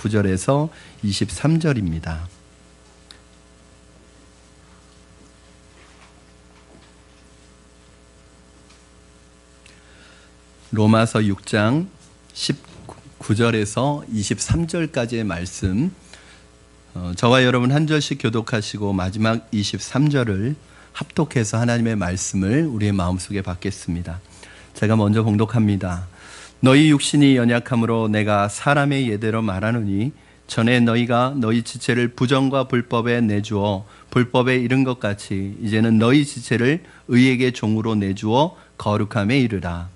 19절에서 23절입니다. 로마서 6장 19절에서 23절까지의 말씀, 저와 여러분 한 절씩 교독하시고 마지막 23절을 합독해서 하나님의 말씀을 우리의 마음속에 받겠습니다. 제가 먼저 봉독합니다. 너희 육신이 연약함으로 내가 사람의 예대로 말하노니 전에 너희가 너희 지체를 부정과 불법에 내주어 불법에 이른 것 같이 이제는 너희 지체를 의에게 종으로 내주어 거룩함에 이르라.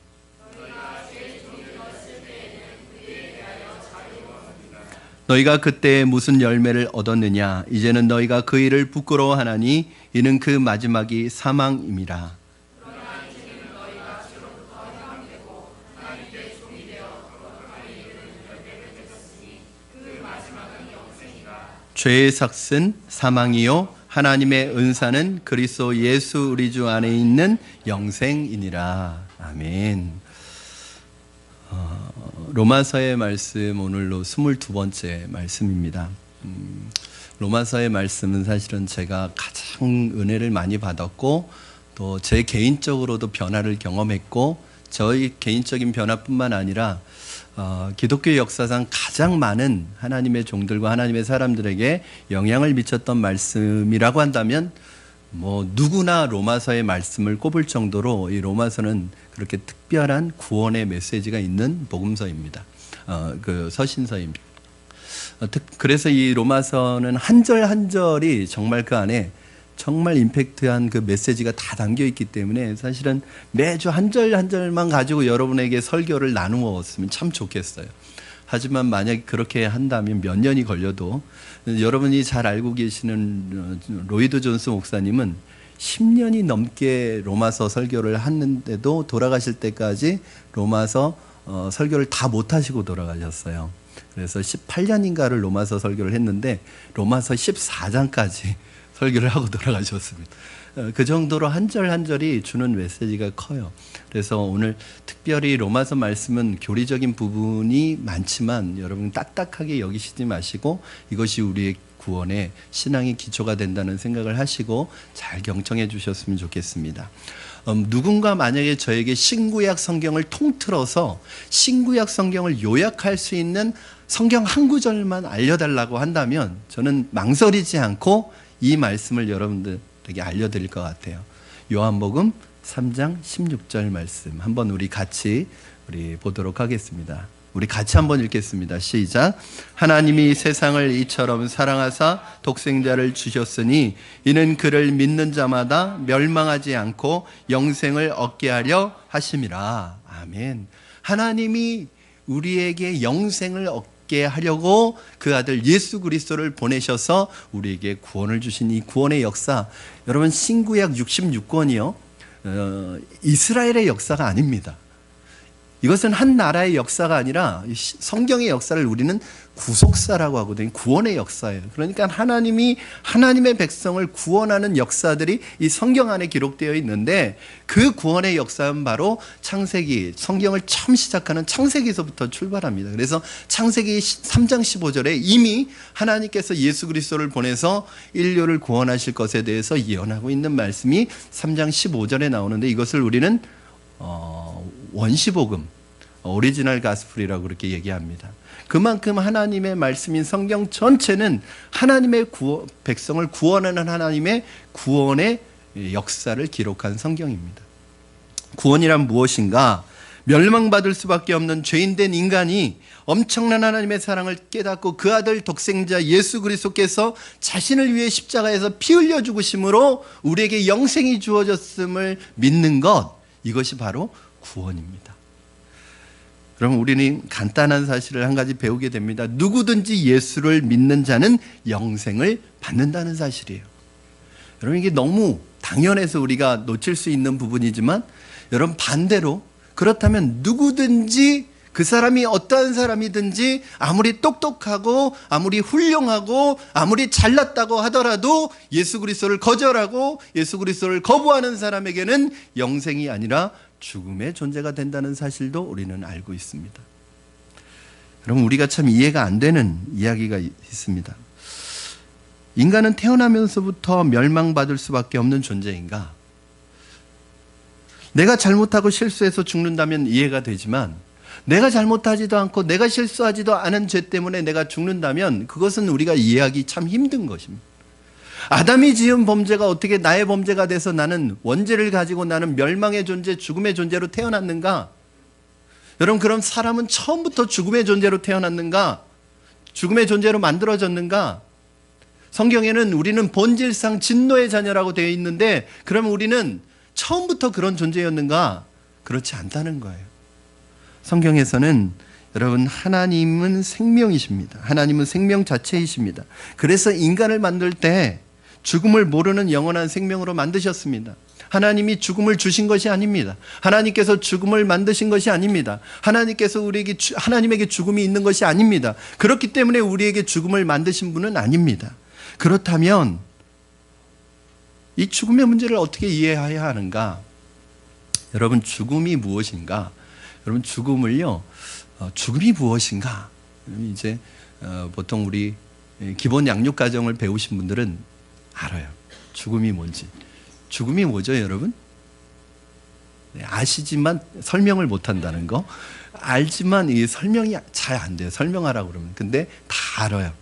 너희가 그때 무슨 열매를 얻었느냐? 이제는 너희가 그 일을 부끄러워하나니 이는 그 마지막이 사망임이라. 죄의 삭은 사망이요 하나님의 은사는 그리스도 예수 우리 주 안에 있는 영생이니라. 아멘. 로마서의 말씀 오늘로 22번째 말씀입니다. 로마서의 말씀은 사실은 제가 가장 은혜를 많이 받았고 또 제 개인적으로도 변화를 경험했고 저희 개인적인 변화뿐만 아니라 기독교 역사상 가장 많은 하나님의 종들과 하나님의 사람들에게 영향을 미쳤던 말씀이라고 한다면 누구나 로마서의 말씀을 꼽을 정도로 이 로마서는 그렇게 특별한 구원의 메시지가 있는 복음서입니다. 그 서신서입니다. 그래서 이 로마서는 한 절 한 절이 정말 그 안에 정말 임팩트한 그 메시지가 다 담겨 있기 때문에 사실은 매주 한 절 한 절만 가지고 여러분에게 설교를 나누었으면 참 좋겠어요. 하지만 만약에 그렇게 한다면 몇 년이 걸려도, 여러분이 잘 알고 계시는 로이드 존스 목사님은 10년이 넘게 로마서 설교를 했는데도 돌아가실 때까지 로마서 설교를 다 못하시고 돌아가셨어요. 그래서 18년인가를 로마서 설교를 했는데 로마서 14장까지 설교를 하고 돌아가셨습니다. 그 정도로 한 절 한 절이 주는 메시지가 커요. 그래서 오늘 특별히 로마서 말씀은 교리적인 부분이 많지만 여러분 딱딱하게 여기시지 마시고 이것이 우리의 구원의 신앙의 기초가 된다는 생각을 하시고 잘 경청해 주셨으면 좋겠습니다. 누군가 만약에 저에게 신구약 성경을 통틀어서 신구약 성경을 요약할 수 있는 성경 한 구절만 알려달라고 한다면 저는 망설이지 않고 이 말씀을 여러분들에게 알려드릴 것 같아요. 요한복음 3장 16절 말씀 한번 우리 같이 보도록 하겠습니다. 우리 같이 한번 읽겠습니다. 시작. 하나님이 세상을 이처럼 사랑하사 독생자를 주셨으니 이는 그를 믿는 자마다 멸망하지 않고 영생을 얻게 하려 하심이라. 아멘. 하나님이 우리에게 영생을 얻게 하려고 그 아들 예수 그리스도를 보내셔서 우리에게 구원을 주신 이 구원의 역사, 여러분 신구약 66권이요 이스라엘의 역사가 아닙니다. 이것은 한 나라의 역사가 아니라 성경의 역사를 우리는 구속사라고 하거든요. 구원의 역사예요. 그러니까 하나님이 하나님의 백성을 구원하는 역사들이 이 성경 안에 기록되어 있는데 그 구원의 역사는 바로 창세기, 성경을 처음 시작하는 창세기에서부터 출발합니다. 그래서 창세기 3장 15절에 이미 하나님께서 예수 그리스도를 보내서 인류를 구원하실 것에 대해서 예언하고 있는 말씀이 3장 15절에 나오는데 이것을 우리는 원시복음, 오리지널 가스플이라고 그렇게 얘기합니다. 그만큼 하나님의 말씀인 성경 전체는 하나님의 백성을 구원하는 하나님의 구원의 역사를 기록한 성경입니다. 구원이란 무엇인가? 멸망받을 수밖에 없는 죄인된 인간이 엄청난 하나님의 사랑을 깨닫고 그 아들 독생자 예수 그리스도께서 자신을 위해 십자가에서 피 흘려 죽으심으로 우리에게 영생이 주어졌음을 믿는 것, 이것이 바로 구원입니다. 그럼 우리는 간단한 사실을 한 가지 배우게 됩니다. 누구든지 예수를 믿는 자는 영생을 받는다는 사실이에요. 여러분 이게 너무 당연해서 우리가 놓칠 수 있는 부분이지만 여러분 반대로 그렇다면 누구든지 그 사람이 어떠한 사람이든지 아무리 똑똑하고 아무리 훌륭하고 아무리 잘났다고 하더라도 예수 그리스도를 거절하고 예수 그리스도를 거부하는 사람에게는 영생이 아니라 죽음의 존재가 된다는 사실도 우리는 알고 있습니다. 그럼 우리가 참 이해가 안 되는 이야기가 있습니다. 인간은 태어나면서부터 멸망받을 수밖에 없는 존재인가? 내가 잘못하고 실수해서 죽는다면 이해가 되지만, 내가 잘못하지도 않고 내가 실수하지도 않은 죄 때문에 내가 죽는다면 그것은 우리가 이해하기 참 힘든 것입니다. 아담이 지은 범죄가 어떻게 나의 범죄가 돼서 나는 원죄를 가지고 나는 멸망의 존재, 죽음의 존재로 태어났는가? 여러분, 그럼 사람은 처음부터 죽음의 존재로 태어났는가? 죽음의 존재로 만들어졌는가? 성경에는 우리는 본질상 진노의 자녀라고 되어 있는데, 그러면 우리는 처음부터 그런 존재였는가? 그렇지 않다는 거예요. 성경에서는 여러분, 하나님은 생명이십니다. 하나님은 생명 자체이십니다. 그래서 인간을 만들 때 죽음을 모르는 영원한 생명으로 만드셨습니다. 하나님이 죽음을 주신 것이 아닙니다. 하나님께서 죽음을 만드신 것이 아닙니다. 하나님께서 하나님에게 죽음이 있는 것이 아닙니다. 그렇기 때문에 우리에게 죽음을 만드신 분은 아닙니다. 그렇다면 이 죽음의 문제를 어떻게 이해해야 하는가? 여러분, 죽음이 무엇인가? 여러분, 죽음이 무엇인가? 이제 보통 우리 기본 양육 과정을 배우신 분들은 알아요. 죽음이 뭔지. 죽음이 뭐죠, 여러분? 네, 아시지만 설명을 못 한다는 거. 알지만 이 설명이 잘 안 돼요. 설명하라고 그러면. 근데 다 알아요.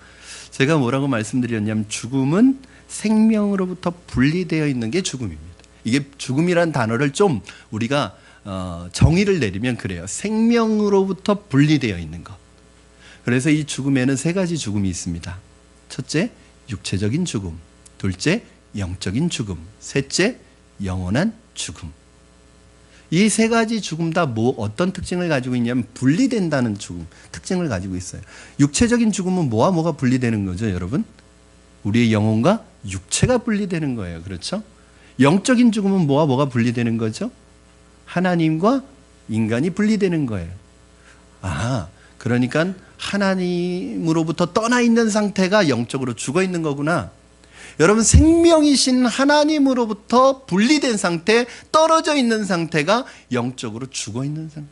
제가 뭐라고 말씀드렸냐면, 죽음은 생명으로부터 분리되어 있는 게 죽음입니다. 이게 죽음이란 단어를 좀 우리가 정의를 내리면 그래요. 생명으로부터 분리되어 있는 것. 그래서 이 죽음에는 세 가지 죽음이 있습니다. 첫째, 육체적인 죽음. 둘째, 영적인 죽음. 셋째, 영원한 죽음. 이 세 가지 죽음 다 어떤 특징을 가지고 있냐면, 분리된다는 죽음 특징을 가지고 있어요. 육체적인 죽음은 뭐와 뭐가 분리되는 거죠, 여러분? 우리의 영혼과 육체가 분리되는 거예요. 그렇죠? 영적인 죽음은 뭐와 뭐가 분리되는 거죠? 하나님과 인간이 분리되는 거예요. 그러니까 하나님으로부터 떠나 있는 상태가 영적으로 죽어 있는 거구나. 여러분, 생명이신 하나님으로부터 분리된 상태, 떨어져 있는 상태가 영적으로 죽어 있는 상태.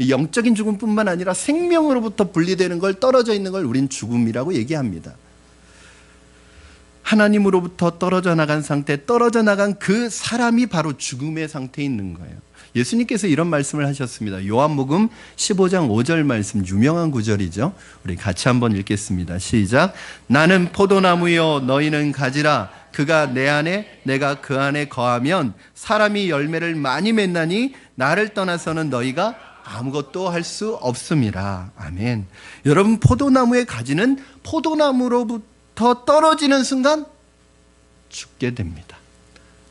영적인 죽음뿐만 아니라 생명으로부터 분리되는 걸, 떨어져 있는 걸 우린 죽음이라고 얘기합니다. 하나님으로부터 떨어져 나간 상태, 떨어져 나간 그 사람이 바로 죽음의 상태에 있는 거예요. 예수님께서 이런 말씀을 하셨습니다. 요한복음 15장 5절 말씀, 유명한 구절이죠. 우리 같이 한번 읽겠습니다. 시작. 나는 포도나무요 너희는 가지라. 그가 내 안에 내가 그 안에 거하면 사람이 열매를 많이 맺나니 나를 떠나서는 너희가 아무것도 할 수 없음이라. 아멘. 여러분, 포도나무의 가지는 포도나무로부터 떨어지는 순간 죽게 됩니다.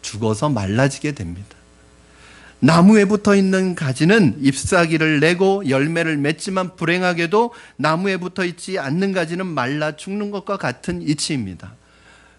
죽어서 말라지게 됩니다. 나무에 붙어 있는 가지는 잎사귀를 내고 열매를 맺지만, 불행하게도 나무에 붙어 있지 않는 가지는 말라 죽는 것과 같은 이치입니다.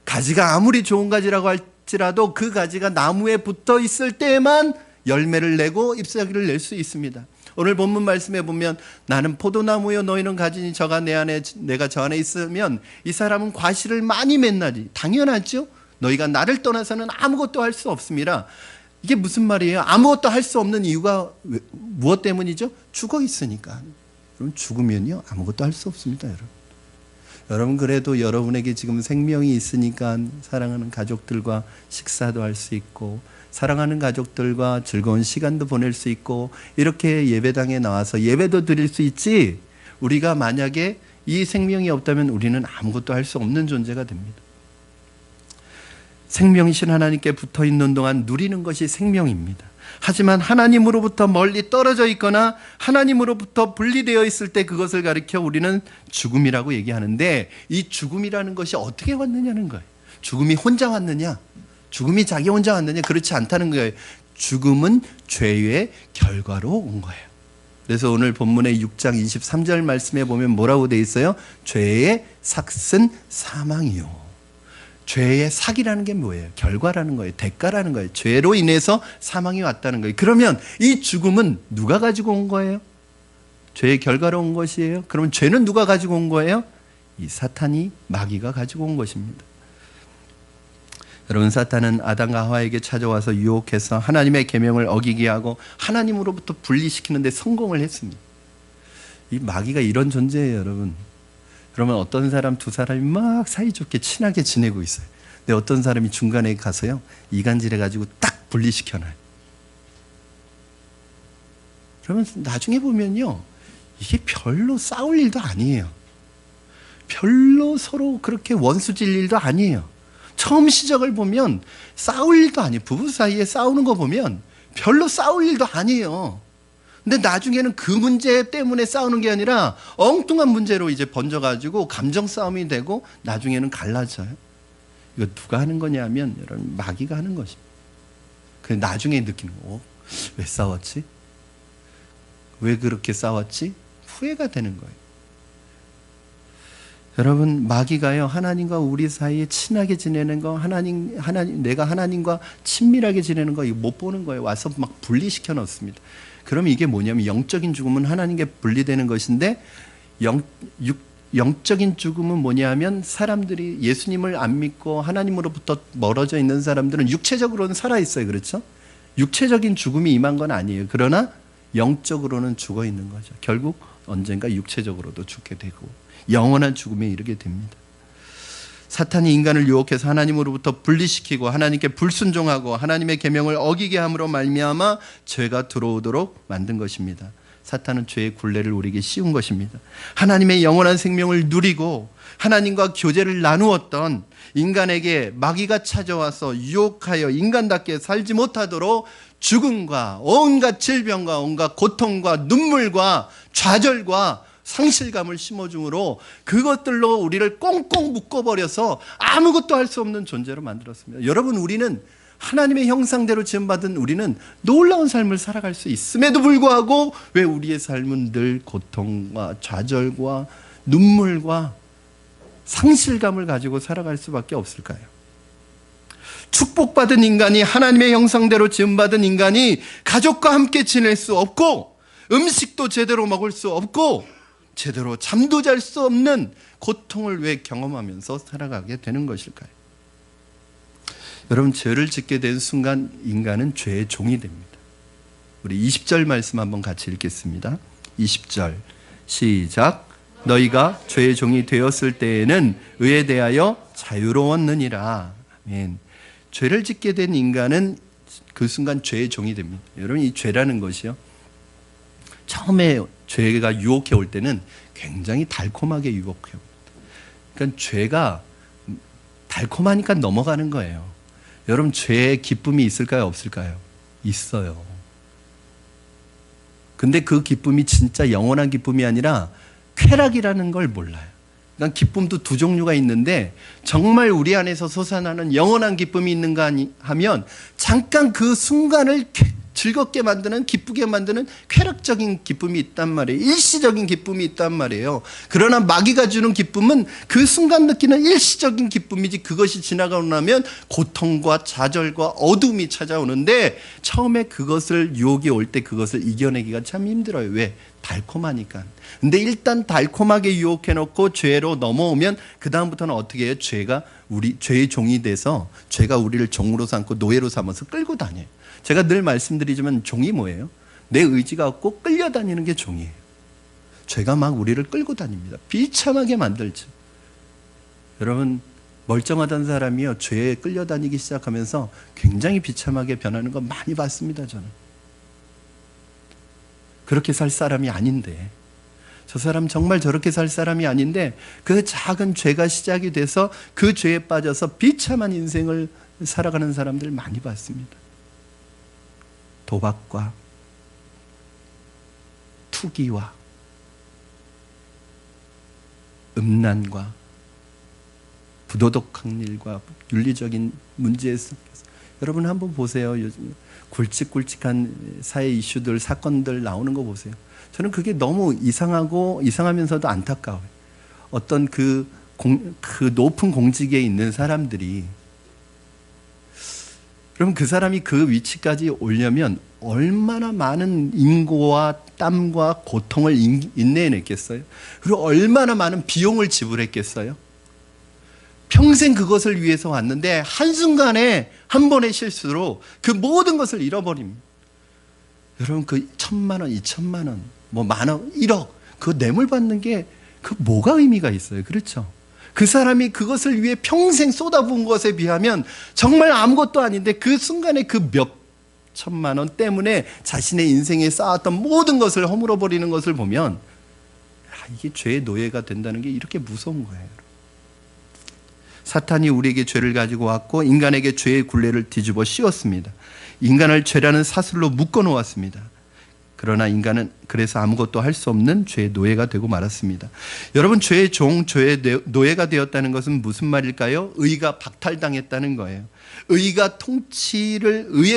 가지가 아무리 좋은 가지라고 할지라도 그 가지가 나무에 붙어 있을 때에만 열매를 내고 잎사귀를 낼 수 있습니다. 오늘 본문 말씀에 보면, 나는 포도나무요 너희는 가지니 저가 내 안에 내가 저 안에 있으면 이 사람은 과실을 많이 맺나니. 당연하죠. 너희가 나를 떠나서는 아무것도 할 수 없습니다. 이게 무슨 말이에요? 아무것도 할 수 없는 이유가 무엇 때문이죠? 죽어 있으니까. 그럼 죽으면요 아무것도 할 수 없습니다, 여러분. 여러분, 그래도 여러분에게 지금 생명이 있으니까 사랑하는 가족들과 식사도 할 수 있고, 사랑하는 가족들과 즐거운 시간도 보낼 수 있고, 이렇게 예배당에 나와서 예배도 드릴 수 있지, 우리가 만약에 이 생명이 없다면 우리는 아무것도 할 수 없는 존재가 됩니다. 생명이신 하나님께 붙어 있는 동안 누리는 것이 생명입니다. 하지만 하나님으로부터 멀리 떨어져 있거나 하나님으로부터 분리되어 있을 때 그것을 가리켜 우리는 죽음이라고 얘기하는데, 이 죽음이라는 것이 어떻게 왔느냐는 거예요. 죽음이 혼자 왔느냐? 죽음이 자기 혼자 왔느냐? 그렇지 않다는 거예요. 죽음은 죄의 결과로 온 거예요. 그래서 오늘 본문의 6장 23절 말씀에 보면 뭐라고 돼 있어요? 죄의 삭은 사망이요. 죄의 삭이라는 게 뭐예요? 결과라는 거예요. 대가라는 거예요. 죄로 인해서 사망이 왔다는 거예요. 그러면 이 죽음은 누가 가지고 온 거예요? 죄의 결과로 온 것이에요. 그러면 죄는 누가 가지고 온 거예요? 이 사탄이, 마귀가 가지고 온 것입니다. 여러분, 사탄은 아담과 하와에게 찾아와서 유혹해서 하나님의 계명을 어기게 하고 하나님으로부터 분리시키는 데 성공을 했습니다. 이 마귀가 이런 존재예요, 여러분. 그러면 어떤 사람, 두 사람이 막 사이좋게 친하게 지내고 있어요. 근데 어떤 사람이 중간에 가서요, 이간질해가지고 딱 분리시켜놔요. 그러면 나중에 보면요, 이게 별로 싸울 일도 아니에요. 별로 서로 그렇게 원수질 일도 아니에요. 처음 시작을 보면 싸울 일도 아니에요. 부부 사이에 싸우는 거 보면 별로 싸울 일도 아니에요. 근데 나중에는 그 문제 때문에 싸우는 게 아니라 엉뚱한 문제로 이제 번져가지고 감정 싸움이 되고 나중에는 갈라져요. 이거 누가 하는 거냐면 여러분, 마귀가 하는 것입니다. 그 나중에 느끼는 거, 왜 싸웠지? 왜 그렇게 싸웠지? 후회가 되는 거예요. 여러분, 마귀가요, 하나님과 우리 사이에 친하게 지내는 거, 내가 하나님과 친밀하게 지내는 거, 이거 못 보는 거예요. 와서 막 분리시켜 놓습니다. 그러면 이게 뭐냐면, 영적인 죽음은 하나님께 분리되는 것인데, 영적인 죽음은 뭐냐면, 사람들이 예수님을 안 믿고 하나님으로부터 멀어져 있는 사람들은 육체적으로는 살아있어요. 그렇죠? 육체적인 죽음이 임한 건 아니에요. 그러나 영적으로는 죽어 있는 거죠. 결국 언젠가 육체적으로도 죽게 되고 영원한 죽음에 이르게 됩니다. 사탄이 인간을 유혹해서 하나님으로부터 분리시키고 하나님께 불순종하고 하나님의 계명을 어기게 함으로 말미암아 죄가 들어오도록 만든 것입니다. 사탄은 죄의 굴레를 우리에게 씌운 것입니다. 하나님의 영원한 생명을 누리고 하나님과 교제를 나누었던 인간에게 마귀가 찾아와서 유혹하여 인간답게 살지 못하도록 죽음과 온갖 질병과 온갖 고통과 눈물과 좌절과 상실감을 심어줌으로 그것들로 우리를 꽁꽁 묶어버려서 아무것도 할 수 없는 존재로 만들었습니다. 여러분, 우리는 하나님의 형상대로 지음받은 우리는 놀라운 삶을 살아갈 수 있음에도 불구하고 왜 우리의 삶은 늘 고통과 좌절과 눈물과 상실감을 가지고 살아갈 수밖에 없을까요? 축복받은 인간이, 하나님의 형상대로 지음받은 인간이 가족과 함께 지낼 수 없고 음식도 제대로 먹을 수 없고 제대로 잠도 잘 수 없는 고통을 왜 경험하면서 살아가게 되는 것일까요? 여러분, 죄를 짓게 된 순간 인간은 죄의 종이 됩니다. 우리 20절 말씀 한번 같이 읽겠습니다. 20절 시작. 너희가 죄의 종이 되었을 때에는 의에 대하여 자유로웠느니라. 아멘. 죄를 짓게 된 인간은 그 순간 죄의 종이 됩니다. 여러분, 이 죄라는 것이요, 처음에 죄가 유혹해 올 때는 굉장히 달콤하게 유혹해요. 그러니까 죄가 달콤하니까 넘어가는 거예요. 여러분, 죄에 기쁨이 있을까요, 없을까요? 있어요. 근데 그 기쁨이 진짜 영원한 기쁨이 아니라 쾌락이라는 걸 몰라요. 그러니까 기쁨도 두 종류가 있는데, 정말 우리 안에서 솟아나는 영원한 기쁨이 있는가 하면 잠깐 그 순간을 즐겁게 만드는, 기쁘게 만드는 쾌락적인 기쁨이 있단 말이에요. 일시적인 기쁨이 있단 말이에요. 그러나 마귀가 주는 기쁨은 그 순간 느끼는 일시적인 기쁨이지, 그것이 지나가고 나면 고통과 좌절과 어둠이 찾아오는데, 처음에 그것을 유혹이 올 때 그것을 이겨내기가 참 힘들어요. 왜? 달콤하니까. 근데 일단 달콤하게 유혹해놓고 죄로 넘어오면 그 다음부터는 어떻게 해요? 죄의 종이 돼서 죄가 우리를 종으로 삼고 노예로 삼아서 끌고 다녀요. 제가 늘 말씀드리지만 종이 뭐예요? 내 의지가 없고 끌려다니는 게 종이에요. 죄가 막 우리를 끌고 다닙니다. 비참하게 만들죠. 여러분, 멀쩡하던 사람이요, 죄에 끌려다니기 시작하면서 굉장히 비참하게 변하는 거 많이 봤습니다. 저는 그렇게 살 사람이 아닌데, 저 사람 정말 저렇게 살 사람이 아닌데, 그 작은 죄가 시작이 돼서 그 죄에 빠져서 비참한 인생을 살아가는 사람들 많이 봤습니다. 도박과 투기와 음란과 부도덕한 일과 윤리적인 문제에 서 여러분 한번 보세요. 요즘 굵직굵직한 사회 이슈들, 사건들 나오는 거 보세요. 저는 그게 너무 이상하면서도 안타까워요. 어떤 그 높은 공직에 있는 사람들이, 그럼 그 사람이 그 위치까지 오려면 얼마나 많은 인고와 땀과 고통을 인내해냈겠어요? 그리고 얼마나 많은 비용을 지불했겠어요? 평생 그것을 위해서 왔는데 한순간에 한 번의 실수로 그 모든 것을 잃어버립니다. 여러분, 그 1,000만 원, 2,000만 원, 뭐 10,000원, 1억, 그 뇌물 받는 게 그 뭐가 의미가 있어요? 그렇죠? 그 사람이 그것을 위해 평생 쏟아부은 것에 비하면 정말 아무것도 아닌데 그 순간에 그 몇 천만 원 때문에 자신의 인생에 쌓았던 모든 것을 허물어 버리는 것을 보면 이게 죄의 노예가 된다는 게 이렇게 무서운 거예요. 사탄이 우리에게 죄를 가지고 왔고 인간에게 죄의 굴레를 뒤집어 씌웠습니다. 인간을 죄라는 사슬로 묶어 놓았습니다. 그러나 인간은 그래서 아무것도 할 수 없는 죄의 노예가 되고 말았습니다. 여러분, 죄의 종, 죄의 노예가 되었다는 것은 무슨 말일까요? 의가 박탈당했다는 거예요. 의의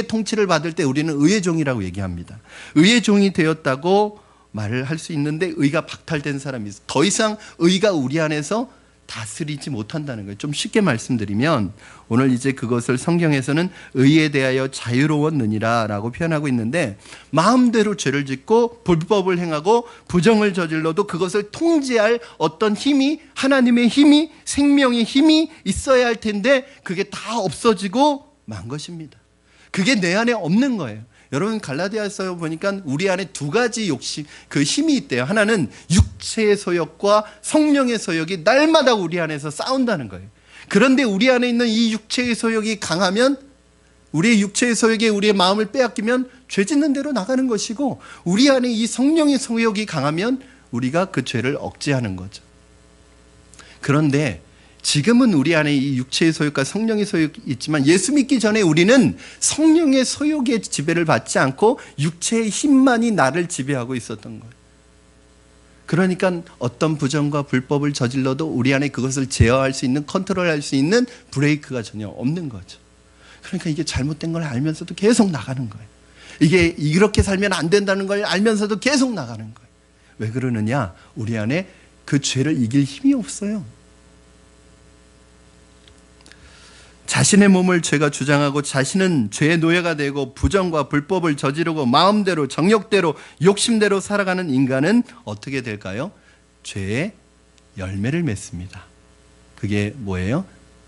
통치를 받을 때 우리는 의의 종이라고 얘기합니다. 의의 종이 되었다고 말을 할 수 있는데 의가 박탈된 사람이 있어요. 더 이상 의가 우리 안에서 다스리지 못한다는 거예요. 좀 쉽게 말씀드리면 오늘 이제 그것을 성경에서는 의에 대하여 자유로웠느니라 라고 표현하고 있는데, 마음대로 죄를 짓고 불법을 행하고 부정을 저질러도 그것을 통제할 어떤 힘이, 하나님의 힘이, 생명의 힘이 있어야 할 텐데 그게 다 없어지고 만 것입니다. 그게 내 안에 없는 거예요. 여러분, 갈라디아서 보니까 우리 안에 두 가지 욕심, 그 힘이 있대요. 하나는 육체의 소욕과 성령의 소욕이 날마다 우리 안에서 싸운다는 거예요. 그런데 우리 안에 있는 이 육체의 소욕이 강하면, 우리의 육체의 소욕에 우리의 마음을 빼앗기면 죄 짓는 대로 나가는 것이고, 우리 안에 이 성령의 소욕이 강하면 우리가 그 죄를 억제하는 거죠. 그런데 지금은 우리 안에 이 육체의 소욕과 성령의 소욕이 있지만 예수 믿기 전에 우리는 성령의 소욕의 지배를 받지 않고 육체의 힘만이 나를 지배하고 있었던 거예요. 그러니까 어떤 부정과 불법을 저질러도 우리 안에 그것을 제어할 수 있는, 컨트롤할 수 있는 브레이크가 전혀 없는 거죠. 그러니까 이게 잘못된 걸 알면서도 계속 나가는 거예요. 이게 이렇게 살면 안 된다는 걸 알면서도 계속 나가는 거예요. 왜 그러느냐? 우리 안에 그 죄를 이길 힘이 없어요. 자신의 몸을 죄가 주장하고 자신은 죄의 노예가 되고 부정과 불법을 저지르고 마음대로, 정욕대로, 욕심대로 살아가는 인간은 어떻게 될까요? 죄의 열매를 맺습니다. 그게 뭐예요?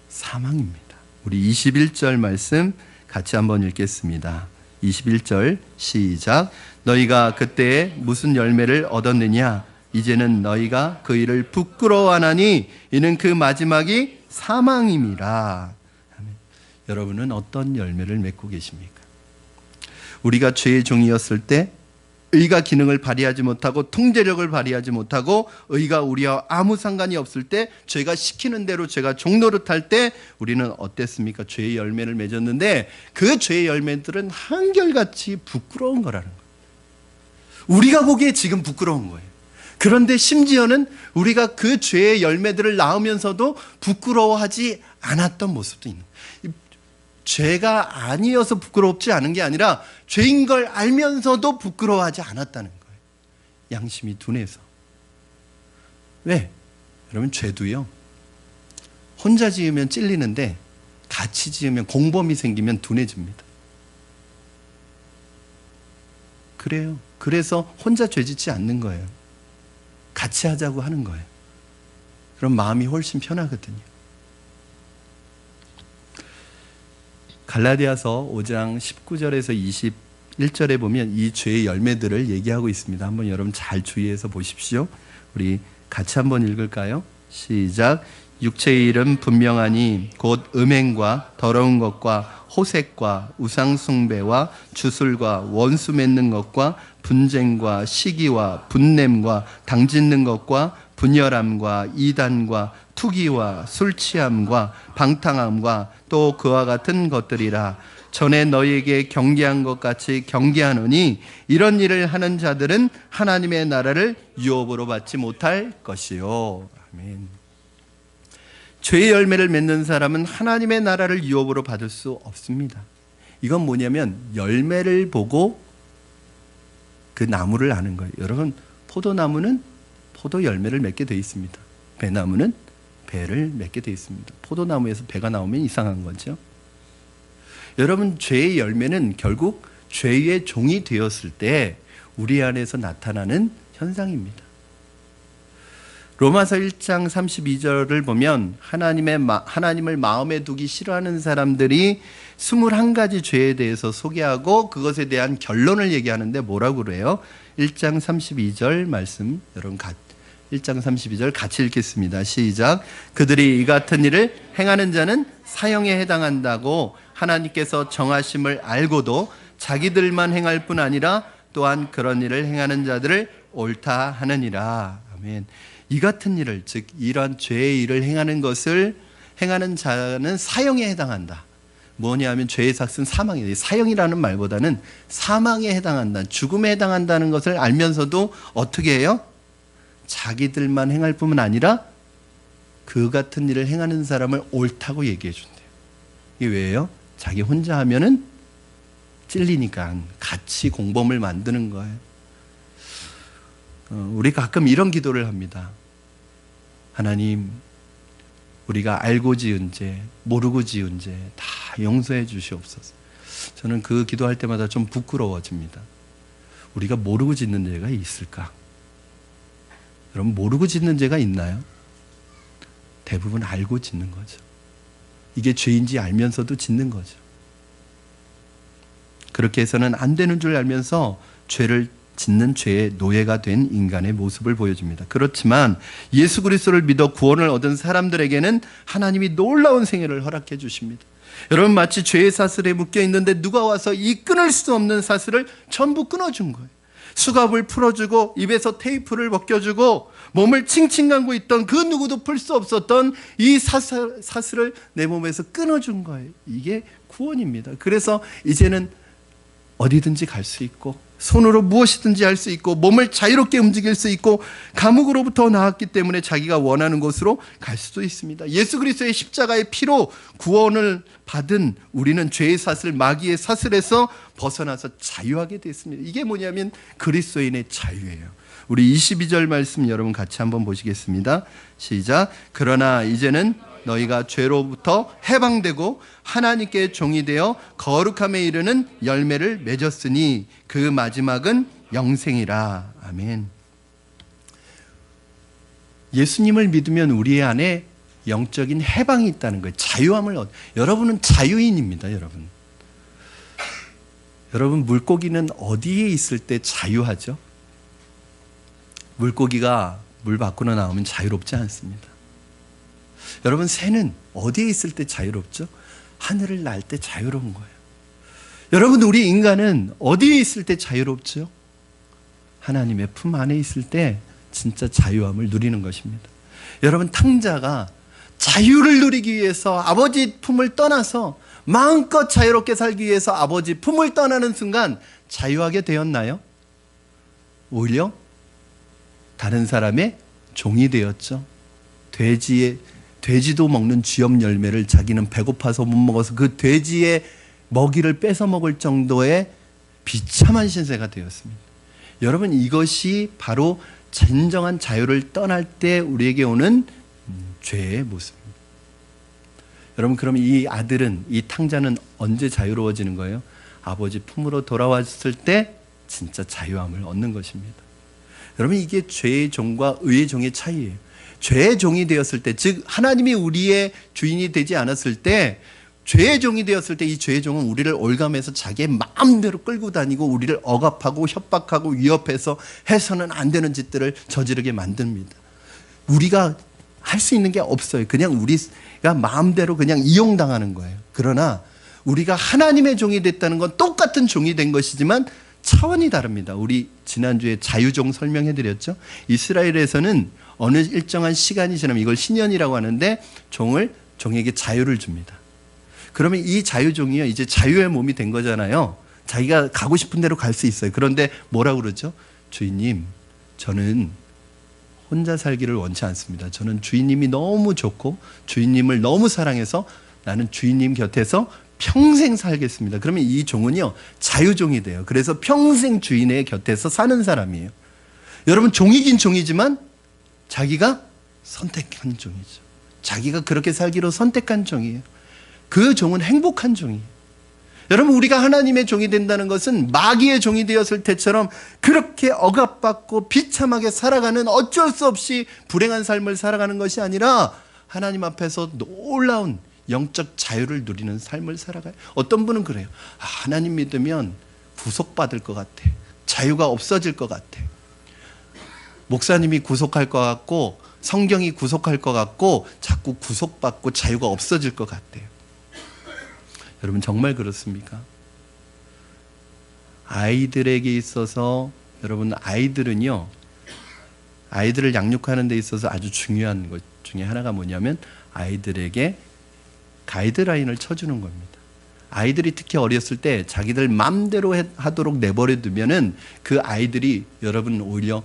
사망입니다. 우리 21절 말씀 같이 한번 읽겠습니다. 21절 시작. 너희가 그때에 무슨 열매를 얻었느냐? 이제는 너희가 그 일을 부끄러워하나니 이는 그 마지막이 사망임이라. 여러분은 어떤 열매를 맺고 계십니까? 우리가 죄의 종이었을 때 의가 기능을 발휘하지 못하고 통제력을 발휘하지 못하고 의가 우리와 아무 상관이 없을 때, 죄가 시키는 대로 죄가 종노릇할 때 우리는 어땠습니까? 죄의 열매를 맺었는데 그 죄의 열매들은 한결같이 부끄러운 거라는 거예요. 우리가 보기에 지금 부끄러운 거예요. 그런데 심지어는 우리가 그 죄의 열매들을 낳으면서도 부끄러워하지 않았던 모습도 있는 거예요. 죄가 아니어서 부끄럽지 않은 게 아니라 죄인 걸 알면서도 부끄러워하지 않았다는 거예요. 양심이 둔해서. 왜? 여러분, 죄도요, 혼자 지으면 찔리는데 같이 지으면, 공범이 생기면 둔해집니다. 그래요. 그래서 혼자 죄 짓지 않는 거예요. 같이 하자고 하는 거예요. 그럼 마음이 훨씬 편하거든요. 갈라디아서 5장 19절에서 21절에 보면 이 죄의 열매들을 얘기하고 있습니다. 한번 여러분 잘 주의해서 보십시오. 우리 같이 한번 읽을까요? 시작. 육체의 일은 분명하니 곧 음행과 더러운 것과 호색과 우상숭배와 주술과 원수 맺는 것과 분쟁과 시기와 분냄과 당짓는 것과 분열함과 이단과 투기와 술취함과 방탕함과 또 그와 같은 것들이라. 전에 너희에게 경계한 것 같이 경계하노니 이런 일을 하는 자들은 하나님의 나라를 유업으로 받지 못할 것이요. 아멘. 죄의 열매를 맺는 사람은 하나님의 나라를 유업으로 받을 수 없습니다. 이건 뭐냐면 열매를 보고 그 나무를 아는 거예요. 여러분, 포도나무는 포도 열매를 맺게 되어 있습니다. 배나무는 배를 맺게 되어 있습니다. 포도나무에서 배가 나오면 이상한 거죠. 여러분, 죄의 열매는 결국 죄의 종이 되었을 때 우리 안에서 나타나는 현상입니다. 로마서 1장 32절을 보면 하나님을 마음에 두기 싫어하는 사람들이 21가지 죄에 대해서 소개하고 그것에 대한 결론을 얘기하는데 뭐라고 그래요? 1장 32절 말씀 여러분 1장 32절 같이 읽겠습니다. 시작. 그들이 이 같은 일을 행하는 자는 사형에 해당한다고 하나님께서 정하심을 알고도 자기들만 행할 뿐 아니라 또한 그런 일을 행하는 자들을 옳다 하느니라. 아멘. 이 같은 일을, 즉 이러한 죄의 일을 행하는 것을 행하는 자는 사형에 해당한다. 뭐냐면 죄의 삭은 사망이에요. 사형이라는 말보다는 사망에 해당한다, 죽음에 해당한다는 것을 알면서도 어떻게 해요? 자기들만 행할 뿐만 아니라 그 같은 일을 행하는 사람을 옳다고 얘기해 준대요. 이게 왜요? 자기 혼자 하면은 찔리니까 같이 공범을 만드는 거예요. 우리 가끔 이런 기도를 합니다. 하나님, 우리가 알고 지은 죄, 모르고 지은 죄 다 용서해 주시옵소서. 저는 그 기도할 때마다 좀 부끄러워집니다. 우리가 모르고 짓는 죄가 있을까? 여러분, 모르고 짓는 죄가 있나요? 대부분 알고 짓는 거죠. 이게 죄인지 알면서도 짓는 거죠. 그렇게 해서는 안 되는 줄 알면서 죄를 짓는 죄의 노예가 된 인간의 모습을 보여줍니다. 그렇지만 예수 그리스도를 믿어 구원을 얻은 사람들에게는 하나님이 놀라운 생애를 허락해 주십니다. 여러분, 마치 죄의 사슬에 묶여 있는데 누가 와서 이 끊을 수 없는 사슬을 전부 끊어준 거예요. 수갑을 풀어주고 입에서 테이프를 벗겨주고 몸을 칭칭 감고 있던 그 누구도 풀 수 없었던 이 사슬을 내 몸에서 끊어준 거예요. 이게 구원입니다. 그래서 이제는 어디든지 갈 수 있고 손으로 무엇이든지 할 수 있고 몸을 자유롭게 움직일 수 있고 감옥으로부터 나왔기 때문에 자기가 원하는 곳으로 갈 수도 있습니다. 예수 그리스도의 십자가의 피로 구원을 받은 우리는 죄의 사슬, 마귀의 사슬에서 벗어나서 자유하게 됐습니다. 이게 뭐냐면 그리스도인의 자유예요. 우리 22절 말씀 여러분 같이 한번 보시겠습니다. 시작. 그러나 이제는 너희가 죄로부터 해방되고 하나님께 종이 되어 거룩함에 이르는 열매를 맺었으니 그 마지막은 영생이라. 아멘. 예수님을 믿으면 우리 안에 영적인 해방이 있다는 거예요. 자유함을 여러분은 자유인입니다. 여러분 물고기는 어디에 있을 때 자유하죠? 물고기가 물 밖으로 나오면 자유롭지 않습니다. 여러분, 새는 어디에 있을 때 자유롭죠? 하늘을 날 때 자유로운 거예요. 여러분, 우리 인간은 어디에 있을 때 자유롭죠? 하나님의 품 안에 있을 때 진짜 자유함을 누리는 것입니다. 여러분, 탕자가 자유를 누리기 위해서 아버지 품을 떠나서 마음껏 자유롭게 살기 위해서 아버지 품을 떠나는 순간 자유하게 되었나요? 오히려 다른 사람의 종이 되었죠. 돼지도 먹는 쥐염 열매를 자기는 배고파서 못 먹어서 그 돼지의 먹이를 뺏어 먹을 정도의 비참한 신세가 되었습니다. 여러분, 이것이 바로 진정한 자유를 떠날 때 우리에게 오는 죄의 모습입니다. 여러분, 그럼 이 아들은, 이 탕자는 언제 자유로워지는 거예요? 아버지 품으로 돌아왔을 때 진짜 자유함을 얻는 것입니다. 여러분, 이게 죄의 종과 의의 종의 차이예요. 죄의 종이 되었을 때, 즉 하나님이 우리의 주인이 되지 않았을 때, 죄의 종이 되었을 때 이 죄의 종은 우리를 올감해서 자기의 마음대로 끌고 다니고 우리를 억압하고 협박하고 위협해서 해서는 안 되는 짓들을 저지르게 만듭니다. 우리가 할 수 있는 게 없어요. 그냥 우리가 마음대로 그냥 이용당하는 거예요. 그러나 우리가 하나님의 종이 됐다는 건 똑같은 종이 된 것이지만 차원이 다릅니다. 우리 지난주에 자유종 설명해 드렸죠. 이스라엘에서는 어느 일정한 시간이 지나면 이걸 신년이라고 하는데 종에게 자유를 줍니다. 그러면 이 자유종이요, 이제 자유의 몸이 된 거잖아요. 자기가 가고 싶은 대로 갈 수 있어요. 그런데 뭐라고 그러죠? 주인님, 저는 혼자 살기를 원치 않습니다. 저는 주인님이 너무 좋고 주인님을 너무 사랑해서 나는 주인님 곁에서 평생 살겠습니다. 그러면 이 종은요, 자유종이 돼요. 그래서 평생 주인의 곁에서 사는 사람이에요. 여러분, 종이긴 종이지만 자기가 선택한 종이죠. 자기가 그렇게 살기로 선택한 종이에요. 그 종은 행복한 종이에요. 여러분, 우리가 하나님의 종이 된다는 것은 마귀의 종이 되었을 때처럼 그렇게 억압받고 비참하게 살아가는, 어쩔 수 없이 불행한 삶을 살아가는 것이 아니라 하나님 앞에서 놀라운 영적 자유를 누리는 삶을 살아가요. 어떤 분은 그래요. 하나님 믿으면 구속받을 것 같아. 자유가 없어질 것 같아. 목사님이 구속할 것 같고 성경이 구속할 것 같고 자꾸 구속받고 자유가 없어질 것 같아요. 여러분, 정말 그렇습니까? 아이들에게 있어서, 여러분, 아이들은요, 아이들을 양육하는 데 있어서 아주 중요한 것 중에 하나가 뭐냐면 아이들에게 가이드라인을 쳐주는 겁니다. 아이들이 특히 어렸을 때 자기들 마음대로 하도록 내버려 두면은 그 아이들이, 여러분, 오히려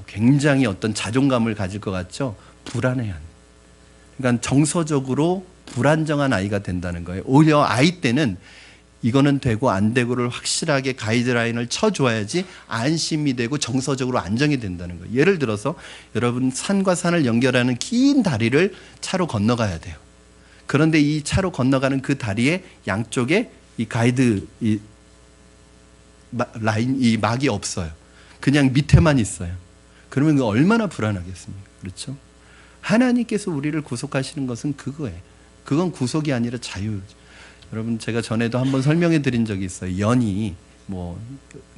굉장히 어떤 자존감을 가질 것 같죠? 불안해한. 그러니까 정서적으로 불안정한 아이가 된다는 거예요. 오히려 아이 때는 이거는 되고 안 되고를 확실하게 가이드라인을 쳐줘야지 안심이 되고 정서적으로 안정이 된다는 거예요. 예를 들어서 여러분, 산과 산을 연결하는 긴 다리를 차로 건너가야 돼요. 그런데 이 차로 건너가는 그 다리에 양쪽에 이 가이드 라인, 이 막이 없어요. 그냥 밑에만 있어요. 그러면 그 얼마나 불안하겠습니까? 그렇죠? 하나님께서 우리를 구속하시는 것은 그거예요. 그건 구속이 아니라 자유. 여러분, 제가 전에도 한번 설명해 드린 적이 있어요. 연이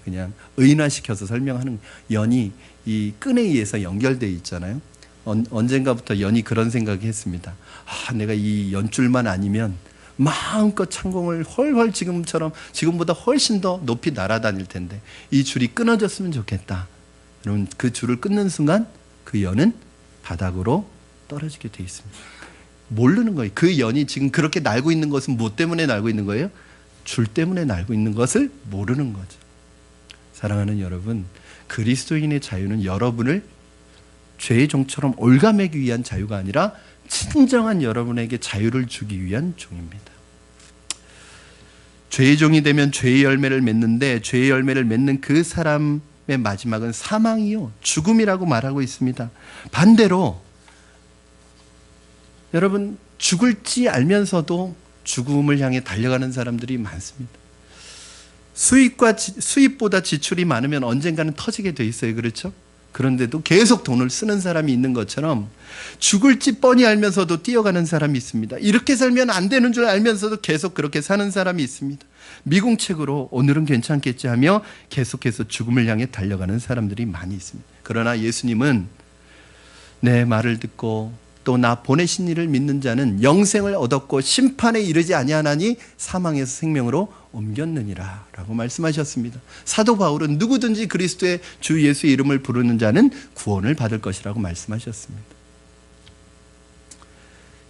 그냥 의인화시켜서 설명하는, 연이 이 끈에 의해서 연결되어 있잖아요. 언젠가부터 연이 그런 생각이 했습니다. 내가 이 연줄만 아니면 마음껏 창공을 훨훨 지금보다 훨씬 더 높이 날아다닐 텐데 이 줄이 끊어졌으면 좋겠다. 여러분, 그 줄을 끊는 순간 그 연은 바닥으로 떨어지게 돼 있습니다. 모르는 거예요. 그 연이 지금 그렇게 날고 있는 것은 뭐 때문에 날고 있는 거예요? 줄 때문에 날고 있는 것을 모르는 거죠. 사랑하는 여러분, 그리스도인의 자유는 여러분을 죄의 종처럼 올가매기 위한 자유가 아니라 진정한 여러분에게 자유를 주기 위한 종입니다. 죄의 종이 되면 죄의 열매를 맺는데 죄의 열매를 맺는 그 사람의 마지막은 사망이요, 죽음이라고 말하고 있습니다. 반대로 여러분, 죽을지 알면서도 죽음을 향해 달려가는 사람들이 많습니다. 수입보다 지출이 많으면 언젠가는 터지게 돼 있어요. 그렇죠? 그런데도 계속 돈을 쓰는 사람이 있는 것처럼 죽을지 뻔히 알면서도 뛰어가는 사람이 있습니다. 이렇게 살면 안 되는 줄 알면서도 계속 그렇게 사는 사람이 있습니다. 미궁책으로 오늘은 괜찮겠지 하며 계속해서 죽음을 향해 달려가는 사람들이 많이 있습니다. 그러나 예수님은 내 말을 듣고 또 나 보내신 이를 믿는 자는 영생을 얻었고 심판에 이르지 아니하나니 사망에서 생명으로 옮겼느니라 라고 말씀하셨습니다. 사도 바울은 누구든지 그리스도의 주 예수의 이름을 부르는 자는 구원을 받을 것이라고 말씀하셨습니다.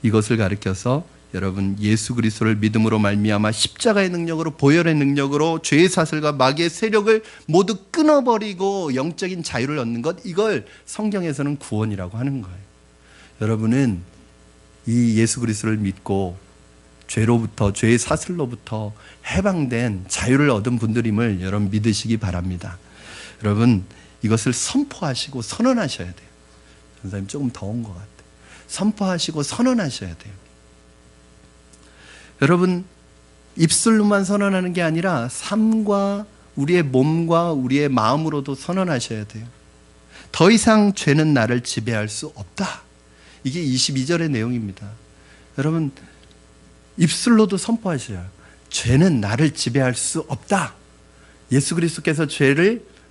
이것을 가르쳐서 여러분, 예수 그리스도를 믿음으로 말미암아 십자가의 능력으로, 보혈의 능력으로 죄의 사슬과 마귀의 세력을 모두 끊어버리고 영적인 자유를 얻는 것, 이걸 성경에서는 구원이라고 하는 거예요. 여러분은 이 예수 그리스도를 믿고 죄로부터, 죄의 사슬로부터 해방된 자유를 얻은 분들임을 여러분 믿으시기 바랍니다. 여러분, 이것을 선포하시고 선언하셔야 돼요. 전사님 조금 더운 것 같아요. 선포하시고 선언하셔야 돼요. 여러분, 입술로만 선언하는 게 아니라 삶과 우리의 몸과 우리의 마음으로도 선언하셔야 돼요. 더 이상 죄는 나를 지배할 수 없다. 이게 22절의 내용입니다. 여러분, 입술로도 선포하셔요. 죄는 나를 지배할 수 없다. 예수 그리스도께서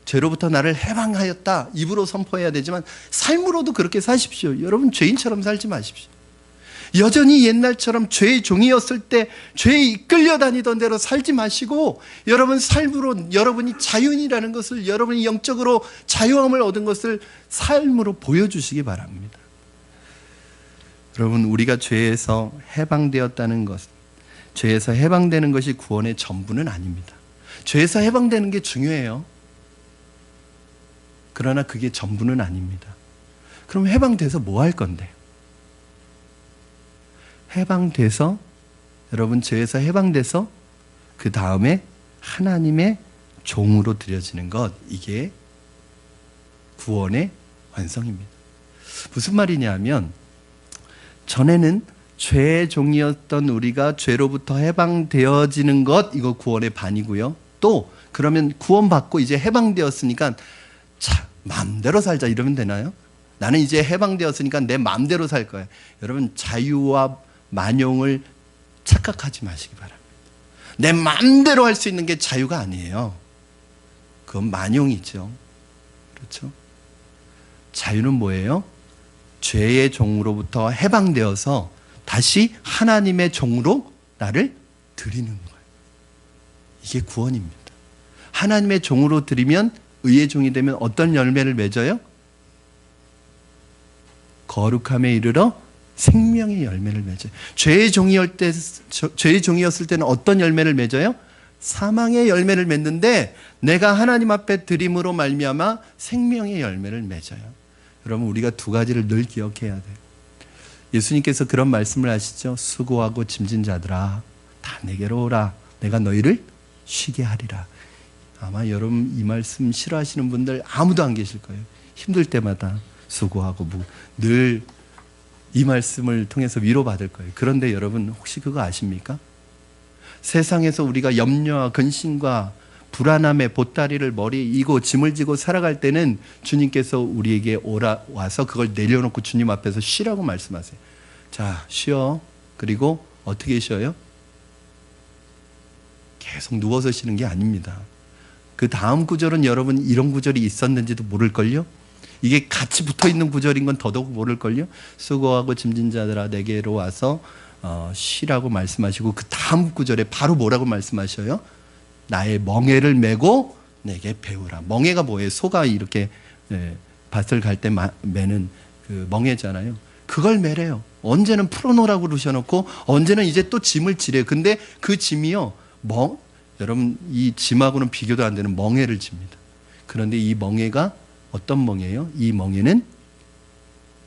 죄로부터 나를 해방하였다. 입으로 선포해야 되지만 삶으로도 그렇게 사십시오. 여러분, 죄인처럼 살지 마십시오. 여전히 옛날처럼 죄의 종이었을 때 죄에 이끌려 다니던 대로 살지 마시고 여러분 삶으로, 여러분이 자유인이라는 것을, 여러분이 영적으로 자유함을 얻은 것을 삶으로 보여주시기 바랍니다. 여러분, 우리가 죄에서 해방되었다는 것, 죄에서 해방되는 것이 구원의 전부는 아닙니다. 죄에서 해방되는 게 중요해요. 그러나 그게 전부는 아닙니다. 그럼 해방돼서 뭐 할 건데? 해방돼서, 여러분, 죄에서 해방돼서 그 다음에 하나님의 종으로 드려지는 것, 이게 구원의 완성입니다. 무슨 말이냐 하면, 전에는 죄의 종이었던 우리가 죄로부터 해방되어지는 것, 이거 구원의 반이고요. 또 그러면 구원받고 이제 해방되었으니까 자, 마음대로 살자 이러면 되나요? 나는 이제 해방되었으니까 내 마음대로 살 거야. 여러분, 자유와 만용을 착각하지 마시기 바랍니다. 내 마음대로 할 수 있는 게 자유가 아니에요. 그건 만용이죠. 그렇죠? 자유는 뭐예요? 죄의 종으로부터 해방되어서 다시 하나님의 종으로 나를 드리는 거예요. 이게 구원입니다. 하나님의 종으로 드리면, 의의 종이 되면 어떤 열매를 맺어요? 거룩함에 이르러 생명의 열매를 맺어요. 죄의 종이었을 때는 어떤 열매를 맺어요? 사망의 열매를 맺는데 내가 하나님 앞에 드림으로 말미암아 생명의 열매를 맺어요. 여러분, 우리가 두 가지를 늘 기억해야 돼요. 예수님께서 그런 말씀을 하시죠. 수고하고 짐진 자들아, 다 내게로 오라. 내가 너희를 쉬게 하리라. 아마 여러분 이 말씀 싫어하시는 분들 아무도 안 계실 거예요. 힘들 때마다 수고하고 늘 이 말씀을 통해서 위로받을 거예요. 그런데 여러분, 혹시 그거 아십니까? 세상에서 우리가 염려와 근심과 불안함의 보따리를 머리에 이고 짐을 지고 살아갈 때는 주님께서 우리에게 와서 그걸 내려놓고 주님 앞에서 쉬라고 말씀하세요. 자, 쉬어. 그리고 어떻게 쉬어요? 계속 누워서 쉬는 게 아닙니다. 그 다음 구절은 여러분 이런 구절이 있었는지도 모를걸요? 이게 같이 붙어있는 구절인 건 더더욱 모를걸요? 수고하고 짐진 자들아 내게로 와서 쉬라고 말씀하시고 그 다음 구절에 바로 뭐라고 말씀하셔요? 나의 멍에를 메고 내게 배우라. 멍에가 뭐예요? 소가 이렇게 밭을 갈 때 매는 그 멍에잖아요. 그걸 매래요. 언제는 풀어놓으라고 그러셔놓고 언제는 이제 또 짐을 지래요. 근데 그 짐이요, 여러분 이 짐하고는 비교도 안 되는 멍에를 집니다. 그런데 이 멍에가 어떤 멍에예요? 이 멍에는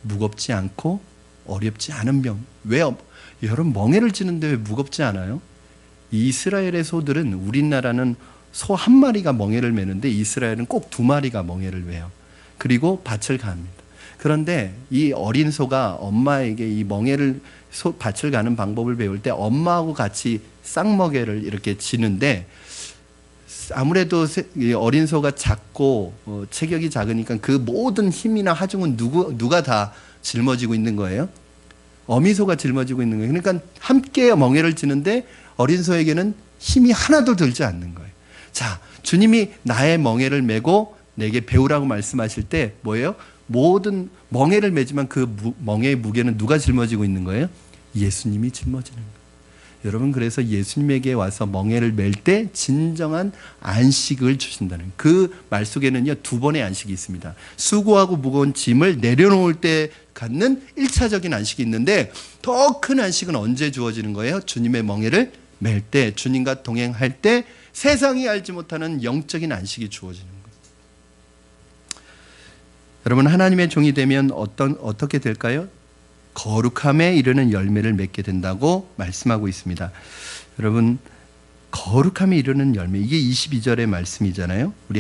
무겁지 않고 어렵지 않은 병. 왜 여러분 멍에를 지는데 왜 무겁지 않아요? 이스라엘의 소들은, 우리나라는 소 한 마리가 멍에를 매는데 이스라엘은 꼭 두 마리가 멍에를 매요. 그리고 밭을 갑니다. 그런데 이 어린 소가 엄마에게 이 밭을 가는 방법을 배울 때 엄마하고 같이 쌍먹이를 이렇게 지는데, 아무래도 어린 소가 작고 체격이 작으니까 그 모든 힘이나 하중은 누가 다 짊어지고 있는 거예요? 어미소가 짊어지고 있는 거예요. 그러니까 함께 멍에를 지는데 어린 소에게는 힘이 하나도 들지 않는 거예요. 자, 주님이 나의 멍에를 메고 내게 배우라고 말씀하실 때 뭐예요? 모든 멍에를 메지만 그 멍에의 무게는 누가 짊어지고 있는 거예요? 예수님이 짊어지는 거예요. 여러분, 그래서 예수님에게 와서 멍에를 맬 때 진정한 안식을 주신다는, 그 말 속에는요 두 번의 안식이 있습니다. 수고하고 무거운 짐을 내려놓을 때 갖는 1차적인 안식이 있는데, 더 큰 안식은 언제 주어지는 거예요? 주님의 멍에를 맬 때, 주님과 동행할 때 세상이 알지 못하는 영적인 안식이 주어지는 거예요. 여러분, 하나님의 종이 되면 어떻게 될까요? 거룩함에 이르는 열매를 맺게 된다고 말씀하고 있습니다. 여러분, 거룩함에 이르는 열매, 이게 22절의 말씀이잖아요. 우리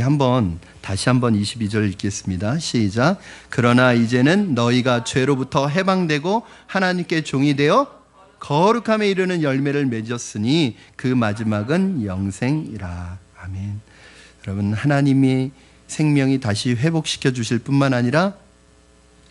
다시 한번 22절 읽겠습니다. 시작. 그러나 이제는 너희가 죄로부터 해방되고 하나님께 종이 되어 거룩함에 이르는 열매를 맺었으니 그 마지막은 영생이라. 아멘. 여러분, 하나님이 생명이 다시 회복시켜 주실 뿐만 아니라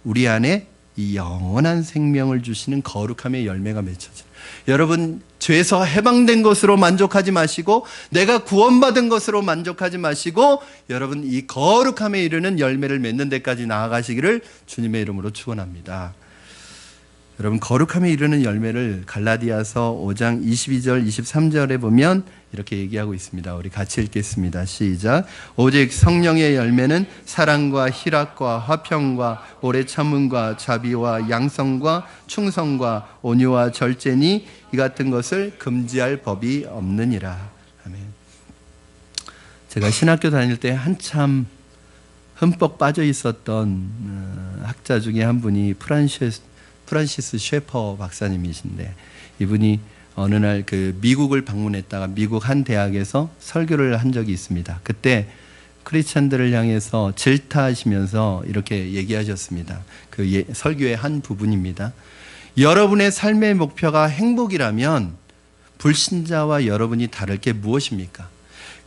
우리 안에 이 영원한 생명을 주시는 거룩함의 열매가 맺혀져요. 여러분, 죄에서 해방된 것으로 만족하지 마시고 내가 구원받은 것으로 만족하지 마시고 여러분, 이 거룩함에 이르는 열매를 맺는 데까지 나아가시기를 주님의 이름으로 축원합니다. 여러분, 거룩함에 이르는 열매를 갈라디아서 5장 22절 23절에 보면 이렇게 얘기하고 있습니다. 우리 같이 읽겠습니다. 시작. 오직 성령의 열매는 사랑과 희락과 화평과 오래 참음과 자비와 양성과 충성과 온유와 절제니 이 같은 것을 금지할 법이 없느니라. 아멘. 제가 신학교 다닐 때 한참 흠뻑 빠져 있었던 학자 중에 한 분이 프란시스 셰퍼 박사님이신데, 이분이 어느 날 미국을 방문했다가 미국 한 대학에서 설교를 한 적이 있습니다. 그때 크리스찬들을 향해서 질타하시면서 이렇게 얘기하셨습니다. 설교의 한 부분입니다. 여러분의 삶의 목표가 행복이라면 불신자와 여러분이 다를 게 무엇입니까?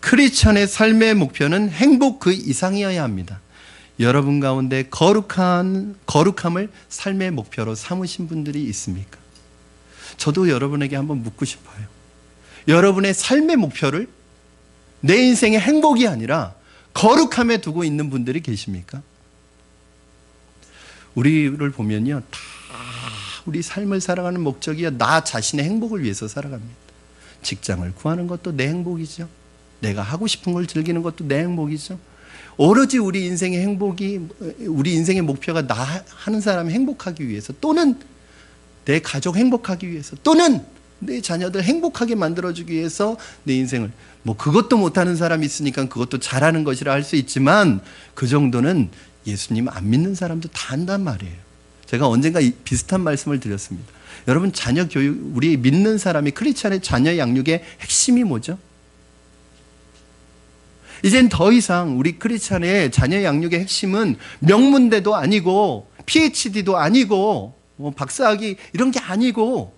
크리스천의 삶의 목표는 행복 그 이상이어야 합니다. 여러분 가운데 거룩함을 삶의 목표로 삼으신 분들이 있습니까? 저도 여러분에게 한번 묻고 싶어요. 여러분의 삶의 목표를 내 인생의 행복이 아니라 거룩함에 두고 있는 분들이 계십니까? 우리를 보면요, 다 우리 삶을 살아가는 목적이야 나 자신의 행복을 위해서 살아갑니다. 직장을 구하는 것도 내 행복이죠. 내가 하고 싶은 걸 즐기는 것도 내 행복이죠. 오로지 우리 인생의 행복이, 우리 인생의 목표가 나 하는 사람이 행복하기 위해서, 또는 내 가족 행복하기 위해서, 또는 내 자녀들 행복하게 만들어주기 위해서 내 인생을, 뭐 그것도 못하는 사람이 있으니까 그것도 잘하는 것이라 할 수 있지만 그 정도는 예수님 안 믿는 사람도 다 한단 말이에요. 제가 언젠가 비슷한 말씀을 드렸습니다. 여러분, 자녀 교육, 우리 믿는 사람이 크리스찬의 자녀 양육의 핵심이 뭐죠? 이젠 더 이상 우리 크리스찬의 자녀 양육의 핵심은 명문대도 아니고 PhD도 아니고 뭐 박사학위 이런 게 아니고,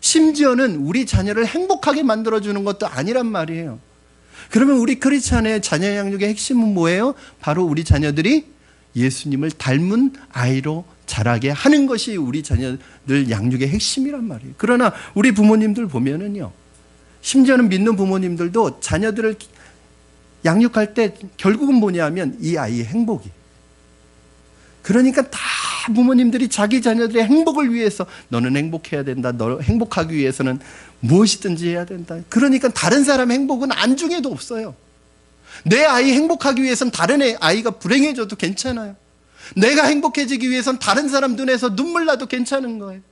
심지어는 우리 자녀를 행복하게 만들어주는 것도 아니란 말이에요. 그러면 우리 크리스찬의 자녀 양육의 핵심은 뭐예요? 바로 우리 자녀들이 예수님을 닮은 아이로 자라게 하는 것이 우리 자녀들 양육의 핵심이란 말이에요. 그러나 우리 부모님들 보면은요, 심지어는 믿는 부모님들도 자녀들을 양육할 때 결국은 뭐냐면 이 아이의 행복이. 그러니까 다 부모님들이 자기 자녀들의 행복을 위해서 너는 행복해야 된다. 너 행복하기 위해서는 무엇이든지 해야 된다. 그러니까 다른 사람의 행복은 안중에도 없어요. 내 아이 행복하기 위해서는 다른 아이가 불행해져도 괜찮아요. 내가 행복해지기 위해서는 다른 사람 눈에서 눈물 나도 괜찮은 거예요.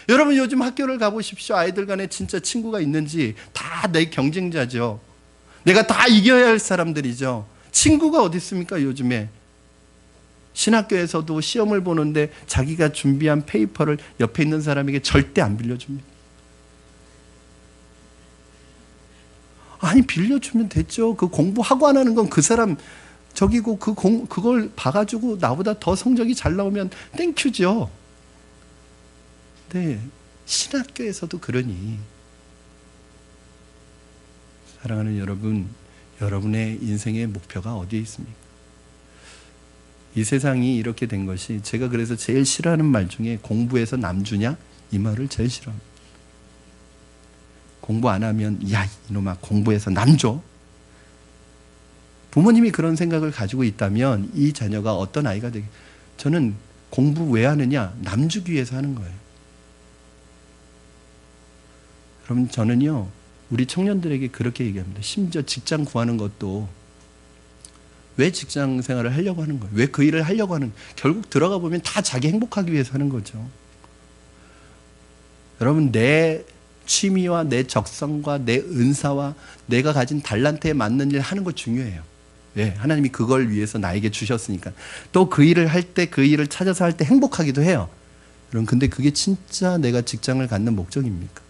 여러분, 요즘 학교를 가보십시오. 아이들 간에 진짜 친구가 있는지 다 내 경쟁자죠. 내가 다 이겨야 할 사람들이죠. 친구가 어디 있습니까, 요즘에? 신학교에서도 시험을 보는데 자기가 준비한 페이퍼를 옆에 있는 사람에게 절대 안 빌려줍니다. 아니, 빌려주면 됐죠. 그 공부하고 안 하는 건 그 사람 저기고, 그걸 봐가지고 나보다 더 성적이 잘 나오면 땡큐죠. 네, 신학교에서도 그러니. 사랑하는 여러분, 여러분의 인생의 목표가 어디에 있습니까? 이 세상이 이렇게 된 것이, 제가 그래서 제일 싫어하는 말 중에 공부해서 남 주냐? 이 말을 제일 싫어합니다. 공부 안 하면 야, 이놈아, 공부해서 남 줘. 부모님이 그런 생각을 가지고 있다면 이 자녀가 어떤 아이가 되게, 저는 공부 왜 하느냐? 남 주기 위해서 하는 거예요. 그럼 저는요, 우리 청년들에게 그렇게 얘기합니다. 심지어 직장 구하는 것도 왜 직장 생활을 하려고 하는 거예요? 왜 그 일을 하려고 하는 거예요? 결국 들어가 보면 다 자기 행복하기 위해서 하는 거죠. 여러분, 내 취미와 내 적성과 내 은사와 내가 가진 달란트에 맞는 일 하는 거 중요해요. 왜? 하나님이 그걸 위해서 나에게 주셨으니까. 또 그 일을 할 때, 그 일을 찾아서 할 때 행복하기도 해요. 여러분, 근데 그게 진짜 내가 직장을 갖는 목적입니까?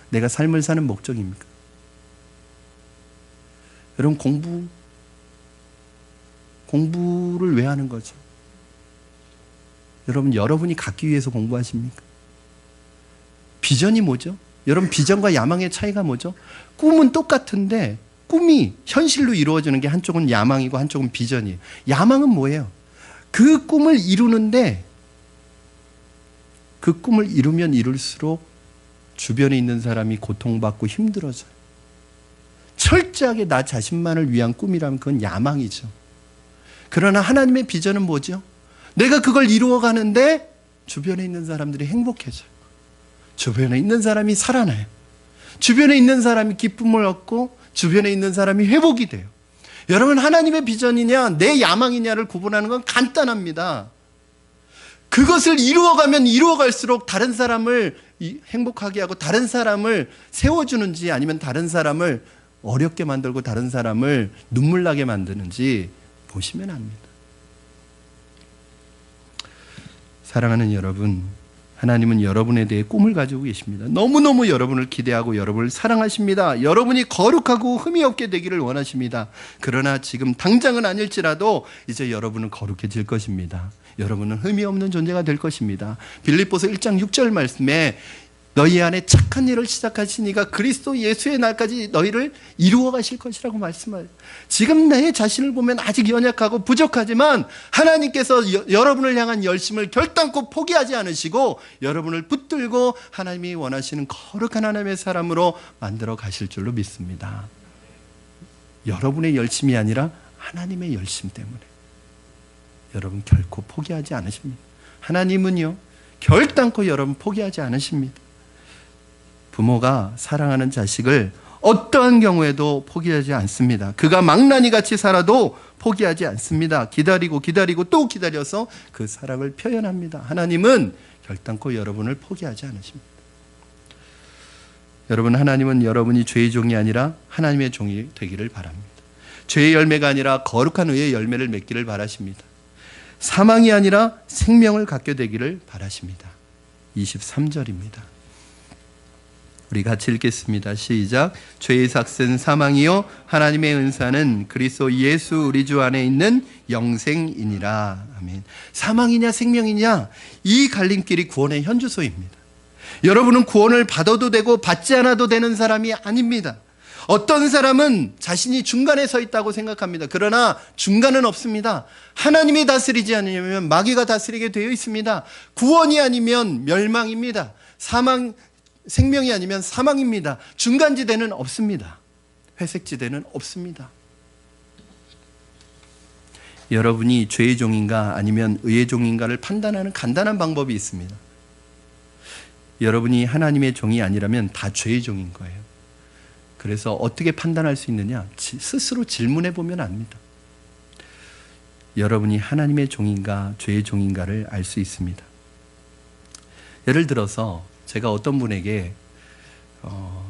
내가 삶을 사는 목적입니까? 여러분, 공부를 왜 하는 거죠? 여러분, 여러분이 갖기 위해서 공부하십니까? 비전이 뭐죠? 여러분, 비전과 야망의 차이가 뭐죠? 꿈은 똑같은데 꿈이 현실로 이루어지는 게 한쪽은 야망이고 한쪽은 비전이에요. 야망은 뭐예요? 그 꿈을 이루는데 그 꿈을 이루면 이룰수록 주변에 있는 사람이 고통받고 힘들어져요. 철저하게 나 자신만을 위한 꿈이라면 그건 야망이죠. 그러나 하나님의 비전은 뭐죠? 내가 그걸 이루어가는데 주변에 있는 사람들이 행복해져요. 주변에 있는 사람이 살아나요. 주변에 있는 사람이 기쁨을 얻고 주변에 있는 사람이 회복이 돼요. 여러분, 하나님의 비전이냐 내 야망이냐를 구분하는 건 간단합니다. 그것을 이루어가면 이루어갈수록 다른 사람을 행복하게 하고 다른 사람을 세워주는지, 아니면 다른 사람을 어렵게 만들고 다른 사람을 눈물 나게 만드는지 보시면 압니다. 사랑하는 여러분, 하나님은 여러분에 대해 꿈을 가지고 계십니다. 너무너무 여러분을 기대하고 여러분을 사랑하십니다. 여러분이 거룩하고 흠이 없게 되기를 원하십니다. 그러나 지금 당장은 아닐지라도 이제 여러분은 거룩해질 것입니다. 여러분은 흠이 없는 존재가 될 것입니다. 빌립보서 1장 6절 말씀에 너희 안에 착한 일을 시작하신 이가 그리스도 예수의 날까지 너희를 이루어 가실 것이라고 말씀하세요. 지금 내 자신을 보면 아직 연약하고 부족하지만 하나님께서 여러분을 향한 열심을 결단코 포기하지 않으시고 여러분을 붙들고 하나님이 원하시는 거룩한 하나님의 사람으로 만들어 가실 줄로 믿습니다. 여러분의 열심이 아니라 하나님의 열심 때문에 여러분 결코 포기하지 않으십니다. 하나님은요 결단코 여러분 포기하지 않으십니다. 부모가 사랑하는 자식을 어떠한 경우에도 포기하지 않습니다. 그가 망나니 같이 살아도 포기하지 않습니다. 기다리고 또 기다려서 그 사랑을 표현합니다. 하나님은 결단코 여러분을 포기하지 않으십니다. 여러분, 하나님은 여러분이 죄의 종이 아니라 하나님의 종이 되기를 바랍니다. 죄의 열매가 아니라 거룩한 의의 열매를 맺기를 바라십니다. 사망이 아니라 생명을 갖게 되기를 바라십니다. 23절입니다. 우리 같이 읽겠습니다. 시작. 죄의 삭은 사망이요 하나님의 은사는 그리스도 예수 우리 주 안에 있는 영생이니라. 아멘. 사망이냐 생명이냐, 이 갈림길이 구원의 현주소입니다. 여러분은 구원을 받아도 되고 받지 않아도 되는 사람이 아닙니다. 어떤 사람은 자신이 중간에 서 있다고 생각합니다. 그러나 중간은 없습니다. 하나님이 다스리지 않으면 마귀가 다스리게 되어 있습니다. 구원이 아니면 멸망입니다. 생명이 아니면 사망입니다. 중간지대는 없습니다. 회색지대는 없습니다. 여러분이 죄의 종인가 아니면 의의 종인가를 판단하는 간단한 방법이 있습니다. 여러분이 하나님의 종이 아니라면 다 죄의 종인 거예요. 그래서 어떻게 판단할 수 있느냐? 스스로 질문해 보면 압니다. 여러분이 하나님의 종인가 죄의 종인가를 알 수 있습니다. 예를 들어서 제가 어떤 분에게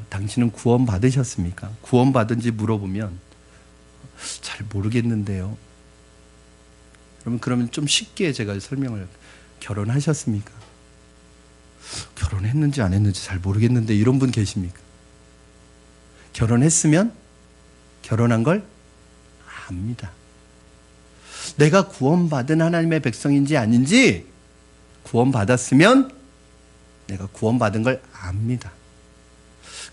당신은 구원 받으셨습니까? 구원 받은지 물어보면 잘 모르겠는데요. 그러면 좀 쉽게 제가 설명을, 결혼하셨습니까? 결혼했는지 안 했는지 잘 모르겠는데, 이런 분 계십니까? 결혼했으면 결혼한 걸 압니다. 내가 구원받은 하나님의 백성인지 아닌지 구원받았으면 내가 구원받은 걸 압니다.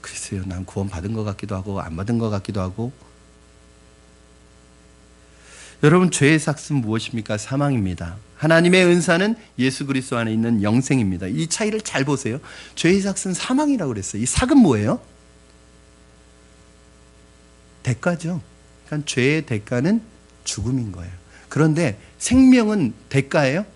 글쎄요, 난 구원받은 것 같기도 하고 안 받은 것 같기도 하고. 여러분, 죄의 삭은 무엇입니까? 사망입니다. 하나님의 은사는 예수 그리스도 안에 있는 영생입니다. 이 차이를 잘 보세요. 죄의 삭은 사망이라고 그랬어요. 이 삭은 뭐예요? 대가죠. 그러니까 죄의 대가는 죽음인 거예요. 그런데 생명은 대가예요?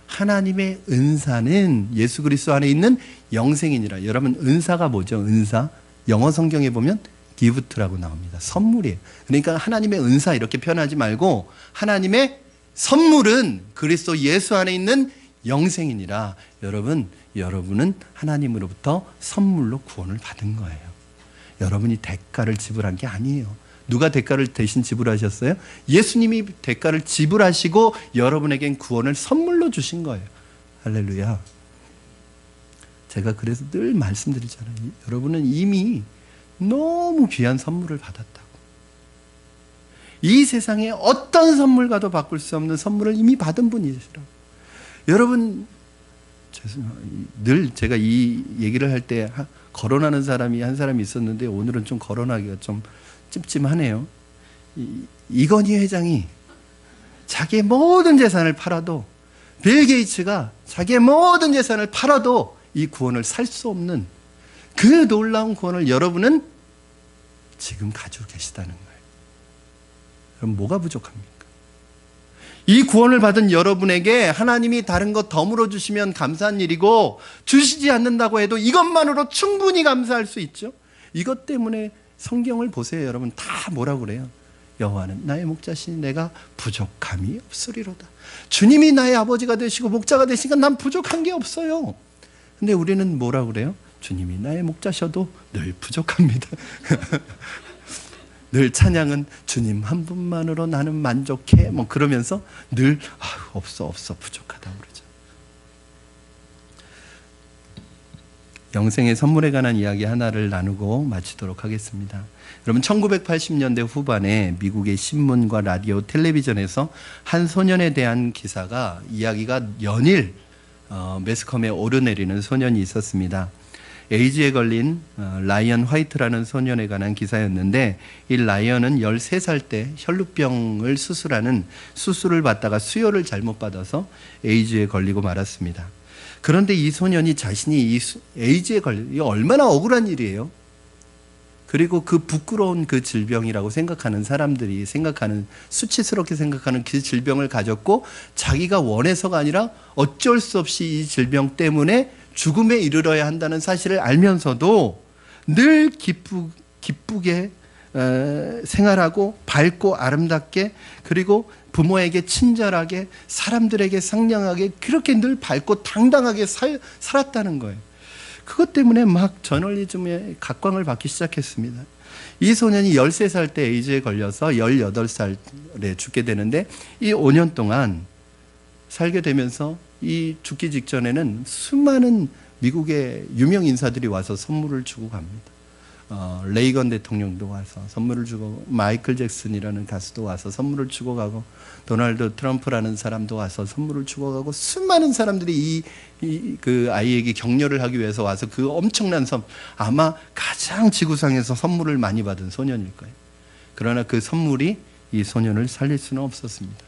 하나님의 은사는 예수 그리스도 안에 있는 영생이니라. 여러분, 은사가 뭐죠? 은사. 영어 성경에 보면 기프트라고 나옵니다. 선물이에요. 그러니까 하나님의 은사 이렇게 표현하지 말고 하나님의 선물은 그리스도 예수 안에 있는 영생이니라. 여러분은 하나님으로부터 선물로 구원을 받은 거예요. 여러분이 대가를 지불한 게 아니에요. 누가 대가를 대신 지불하셨어요? 예수님이 대가를 지불하시고 여러분에겐 구원을 선물로 주신 거예요. 할렐루야. 제가 그래서 늘 말씀드리잖아요. 여러분은 이미 너무 귀한 선물을 받았다고. 이 세상에 어떤 선물과도 바꿀 수 없는 선물을 이미 받은 분이시라고. 여러분, 늘 제가 이 얘기를 할 때 거론하는 사람이 한 사람이 있었는데, 오늘은 좀 거론하기가 좀 찜찜하네요. 이건희 회장이 자기의 모든 재산을 팔아도, 빌 게이츠가 자기의 모든 재산을 팔아도 이 구원을 살 수 없는 그 놀라운 구원을 여러분은 지금 가지고 계시다는 거예요. 그럼 뭐가 부족합니까? 이 구원을 받은 여러분에게 하나님이 다른 것 더 주시면 감사한 일이고, 주시지 않는다고 해도 이것만으로 충분히 감사할 수 있죠. 이것 때문에 성경을 보세요. 여러분, 다 뭐라고 그래요? 여호와는 나의 목자시니 내가 부족함이 없으리로다. 주님이 나의 아버지가 되시고 목자가 되시니까 난 부족한 게 없어요. 근데 우리는 뭐라고 그래요? 주님이 나의 목자셔도 늘 부족합니다. 늘 찬양은 주님 한 분만으로 나는 만족해, 그러면서 늘 없어 부족하다고 그러죠. 영생의 선물에 관한 이야기 하나를 나누고 마치도록 하겠습니다. 여러분 1980년대 후반에 미국의 신문과 라디오, 텔레비전에서 한 소년에 대한 이야기가 연일 매스컴에 오르내리는 소년이 있었습니다. 에이즈에 걸린 라이언 화이트라는 소년에 관한 기사였는데, 이 라이언은 13살 때 혈루병을 수술하는 수술을 받다가 수혈을 잘못 받아서 에이즈에 걸리고 말았습니다. 그런데 이 소년이 자신이 에이즈에 걸린, 이게 얼마나 억울한 일이에요. 그리고 그 부끄러운 그 질병이라고 생각하는 사람들이 수치스럽게 생각하는 그 질병을 가졌고, 자기가 원해서가 아니라 어쩔 수 없이 이 질병 때문에 죽음에 이르러야 한다는 사실을 알면서도 늘 기쁘게 생활하고 밝고 아름답게, 그리고 부모에게 친절하게, 사람들에게 상냥하게, 그렇게 늘 밝고 당당하게 살았다는 거예요. 그것 때문에 막 저널리즘에 각광을 받기 시작했습니다. 이 소년이 13살 때 에이즈에 걸려서 18살에 죽게 되는데, 이 5년 동안 살게 되면서 이 죽기 직전에는 수많은 미국의 유명 인사들이 와서 선물을 주고 갑니다. 레이건 대통령도 와서 선물을 주고, 마이클 잭슨이라는 가수도 와서 선물을 주고 가고, 도널드 트럼프라는 사람도 와서 선물을 주고 가고, 수많은 사람들이 그 아이에게 격려를 하기 위해서 와서 그 엄청난 아마 가장 지구상에서 선물을 많이 받은 소년일 거예요. 그러나 그 선물이 이 소년을 살릴 수는 없었습니다.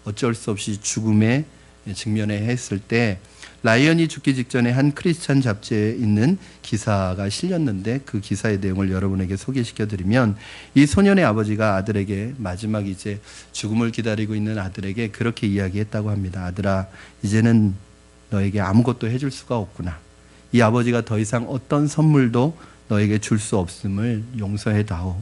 어쩔 수 없이 죽음에 직면해 했을 때, 라이언이 죽기 직전에 한 크리스찬 잡지에 있는 기사가 실렸는데, 그 기사의 내용을 여러분에게 소개시켜드리면, 이 소년의 아버지가 아들에게 마지막 이제 죽음을 기다리고 있는 아들에게 그렇게 이야기했다고 합니다. 아들아, 이제는 너에게 아무것도 해줄 수가 없구나. 이 아버지가 더 이상 어떤 선물도 너에게 줄 수 없음을 용서해다오.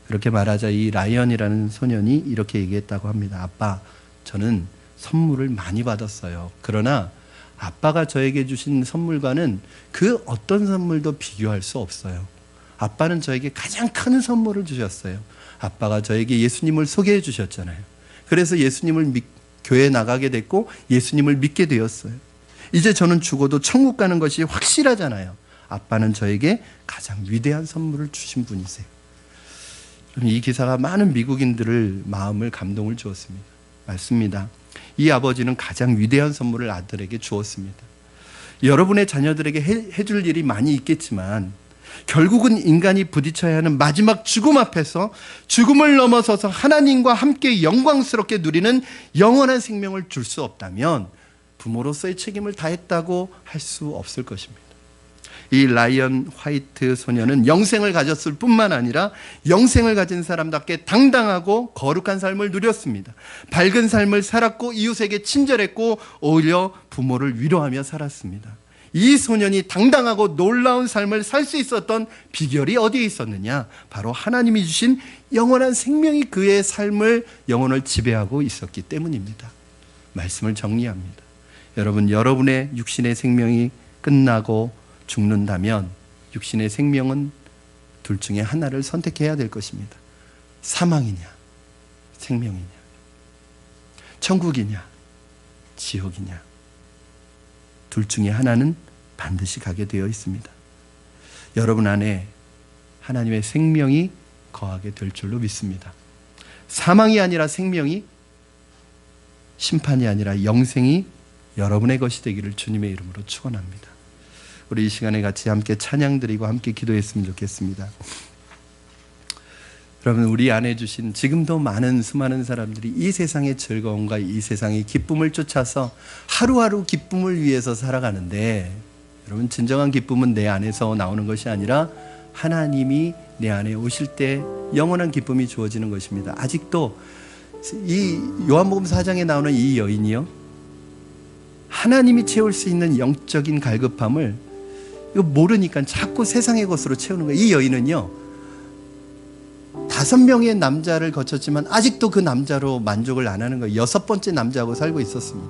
그렇게 말하자 이 라이언이라는 소년이 이렇게 얘기했다고 합니다. 아빠, 저는 선물을 많이 받았어요. 그러나 아빠가 저에게 주신 선물과는 그 어떤 선물도 비교할 수 없어요. 아빠는 저에게 가장 큰 선물을 주셨어요. 아빠가 저에게 예수님을 소개해 주셨잖아요. 그래서 교회에 나가게 됐고 예수님을 믿게 되었어요. 이제 저는 죽어도 천국 가는 것이 확실하잖아요. 아빠는 저에게 가장 위대한 선물을 주신 분이세요. 이 기사가 많은 미국인들을 마음을 감동을 주었습니다. 맞습니다. 이 아버지는 가장 위대한 선물을 아들에게 주었습니다. 여러분의 자녀들에게 해줄 일이 많이 있겠지만, 결국은 인간이 부딪혀야 하는 마지막 죽음 앞에서 죽음을 넘어서서 하나님과 함께 영광스럽게 누리는 영원한 생명을 줄 수 없다면 부모로서의 책임을 다했다고 할 수 없을 것입니다. 이 라이언 화이트 소년은 영생을 가졌을 뿐만 아니라 영생을 가진 사람답게 당당하고 거룩한 삶을 누렸습니다. 밝은 삶을 살았고 이웃에게 친절했고 오히려 부모를 위로하며 살았습니다. 이 소년이 당당하고 놀라운 삶을 살 수 있었던 비결이 어디에 있었느냐? 바로 하나님이 주신 영원한 생명이 그의 삶을, 영혼을 지배하고 있었기 때문입니다. 말씀을 정리합니다. 여러분의 육신의 생명이 끝나고 죽는다면 육신의 생명은 둘 중에 하나를 선택해야 될 것입니다. 사망이냐, 생명이냐, 천국이냐, 지옥이냐. 둘 중에 하나는 반드시 가게 되어 있습니다. 여러분 안에 하나님의 생명이 거하게 될 줄로 믿습니다. 사망이 아니라 생명이, 심판이 아니라 영생이 여러분의 것이 되기를 주님의 이름으로 축원합니다. 우리 이 시간에 같이 함께 찬양 드리고 함께 기도했으면 좋겠습니다. 여러분, 우리 안에 주신 지금도 많은 수많은 사람들이 이 세상의 즐거움과 이 세상의 기쁨을 쫓아서 하루하루 기쁨을 위해서 살아가는데, 여러분, 진정한 기쁨은 내 안에서 나오는 것이 아니라 하나님이 내 안에 오실 때 영원한 기쁨이 주어지는 것입니다. 아직도 이 요한복음 4장에 나오는 이 여인이요, 하나님이 채울 수 있는 영적인 갈급함을 이거 모르니까 자꾸 세상의 것으로 채우는 거예요. 이 여인은요, 5명의 남자를 거쳤지만 아직도 그 남자로 만족을 안 하는 거예요. 6번째 남자하고 살고 있었습니다.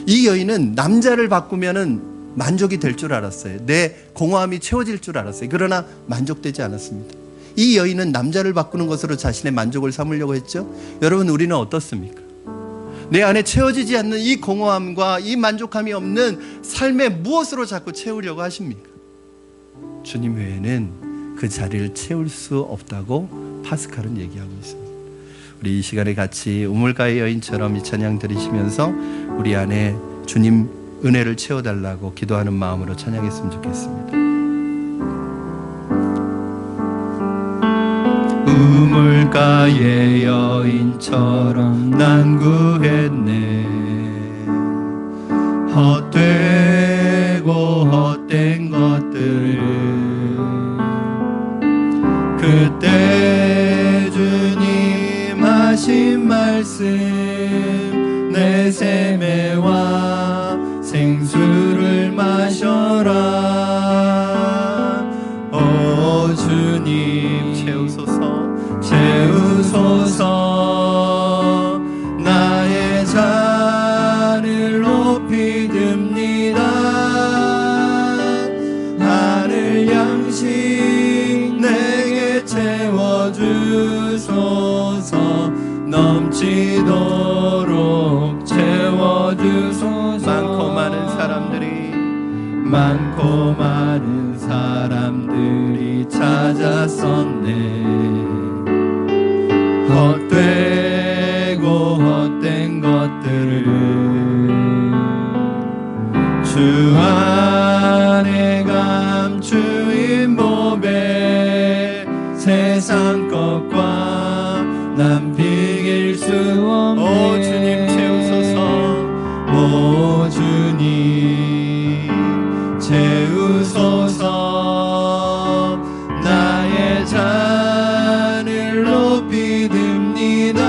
이 여인은 남자를 바꾸면은 만족이 될 줄 알았어요. 내 공허함이 채워질 줄 알았어요. 그러나 만족되지 않았습니다. 이 여인은 남자를 바꾸는 것으로 자신의 만족을 삼으려고 했죠. 여러분, 우리는 어떻습니까? 내 안에 채워지지 않는 이 공허함과 이 만족함이 없는 삶의 무엇으로 자꾸 채우려고 하십니까? 주님 외에는 그 자리를 채울 수 없다고 파스칼은 얘기하고 있습니다. 우리 이 시간에 같이 우물가의 여인처럼 이 찬양 들으시면서 우리 안에 주님 은혜를 채워달라고 기도하는 마음으로 찬양했으면 좋겠습니다. 우물가의 여인처럼 난 구했네. 헛되고 헛된 것들을 그때 주님 하신 말씀 내 세매와 생수를 마셔라. 오 주님 채우소서 채우소서. 나의 잔을 높이 듭니다. 하늘 양식 내게 채워주소서. 넘치도록 채워주소서. 많고 많은 사람들이 찾았었네. 헛되고 헛된 것들을 주 안에 감추인 몸에 세상 것과 난 비길 수 없네. 오 주님 채우소서. 오 주님 채우소서. 나의 잔을 높이 듭니다.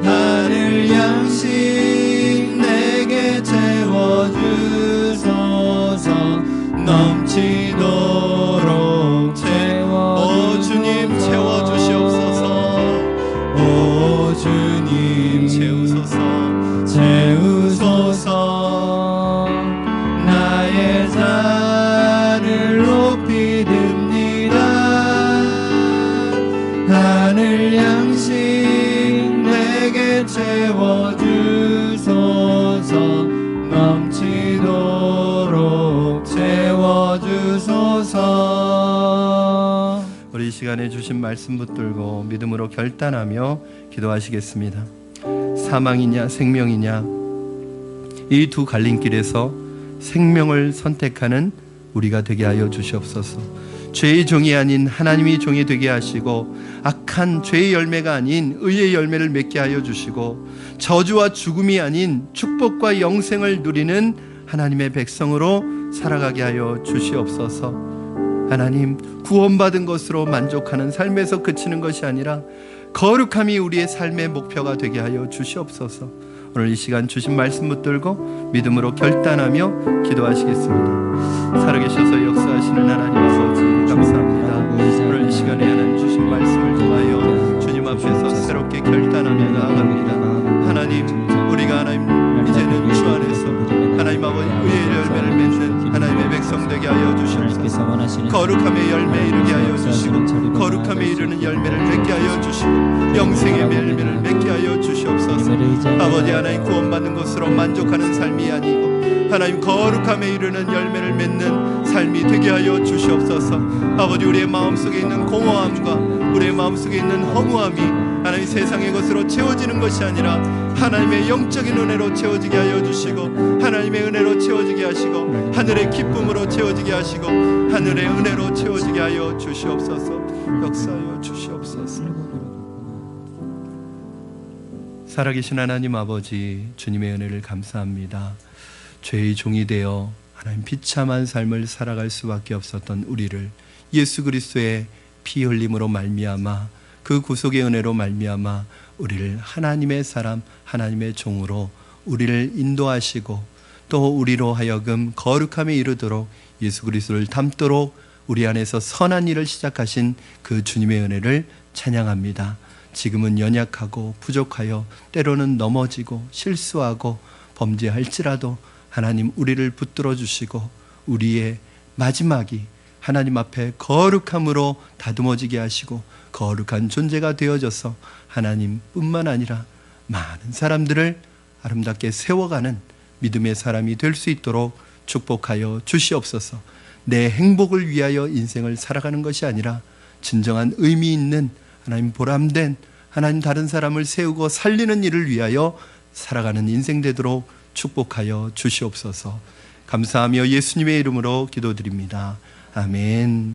하늘 양식 내게 채워주소서. 넘치도록 오 주님 채워주시옵소서. 오 주님 채우소서. 채우소서. 나의 잔을 높이 듭니다. 하늘 양식 내게 채워주소서. 넘치도록 채워주소서. 우리 이 시간에 주신 말씀 붙들고 믿음으로 결단하며 기도하시겠습니다. 사망이냐 생명이냐 이 두 갈림길에서 생명을 선택하는 우리가 되게 하여 주시옵소서. 죄의 종이 아닌 하나님의 종이 되게 하시고 악한 죄의 열매가 아닌 의의 열매를 맺게 하여 주시고 저주와 죽음이 아닌 축복과 영생을 누리는 하나님의 백성으로 살아가게 하여 주시옵소서. 하나님, 구원받은 것으로 만족하는 삶에서 그치는 것이 아니라 거룩함이 우리의 삶의 목표가 되게 하여 주시옵소서. 오늘 이 시간 주신 말씀 붙들고 믿음으로 결단하며 기도하시겠습니다. 살아계셔서 역사하시는 하나님 아버지 감사합니다. 오늘 이 시간에 하나님 주신 말씀을 통하여 주님 앞에서 새롭게 결단하며 나아갑니다. 하나님, 우리가 하나님 이제는 주 안에서 하나님 아버지 의의 열매를 맺는 하나님의 백성 되게 하여 주시옵소서. 거룩함의 열매에 이르게 하여 주시고 거룩함에 이르는 열매를 맺게 하여 주시고 영생의 열매를 맺게 하여 주시옵소서. 아버지 하나님, 구원받는 것으로 만족하는 삶이 아니고 하나님 거룩함에 이르는 열매를 맺는 삶이 되게 하여 주시옵소서. 아버지, 우리의 마음속에 있는 공허함과 우리의 마음속에 있는 허무함이 하나님 세상의 것으로 채워지는 것이 아니라 하나님의 영적인 은혜로 채워지게 하여 주시고 하나님의 은혜로 채워지게 하시고 하늘의 기쁨으로 채워지게 하시고 하늘의 은혜로 채워지게 하여 주시옵소서. 역사하여 주시옵소서. 살아계신 하나님 아버지, 주님의 은혜를 감사합니다. 죄의 종이 되어 하나님 비참한 삶을 살아갈 수밖에 없었던 우리를 예수 그리스도의 피 흘림으로 말미암아 그 구속의 은혜로 말미암아 우리를 하나님의 사람, 하나님의 종으로 우리를 인도하시고 또 우리로 하여금 거룩함에 이르도록 예수 그리스도를 닮도록 우리 안에서 선한 일을 시작하신 그 주님의 은혜를 찬양합니다. 지금은 연약하고 부족하여 때로는 넘어지고 실수하고 범죄할지라도 하나님 우리를 붙들어 주시고 우리의 마지막이 하나님 앞에 거룩함으로 다듬어지게 하시고 거룩한 존재가 되어져서 하나님뿐만 아니라 많은 사람들을 아름답게 세워가는 믿음의 사람이 될 수 있도록 축복하여 주시옵소서. 내 행복을 위하여 인생을 살아가는 것이 아니라 진정한 의미 있는 하나님 보람된 하나님 다른 사람을 세우고 살리는 일을 위하여 살아가는 인생 되도록 축복하여 주시옵소서. 감사하며 예수님의 이름으로 기도드립니다. 아멘.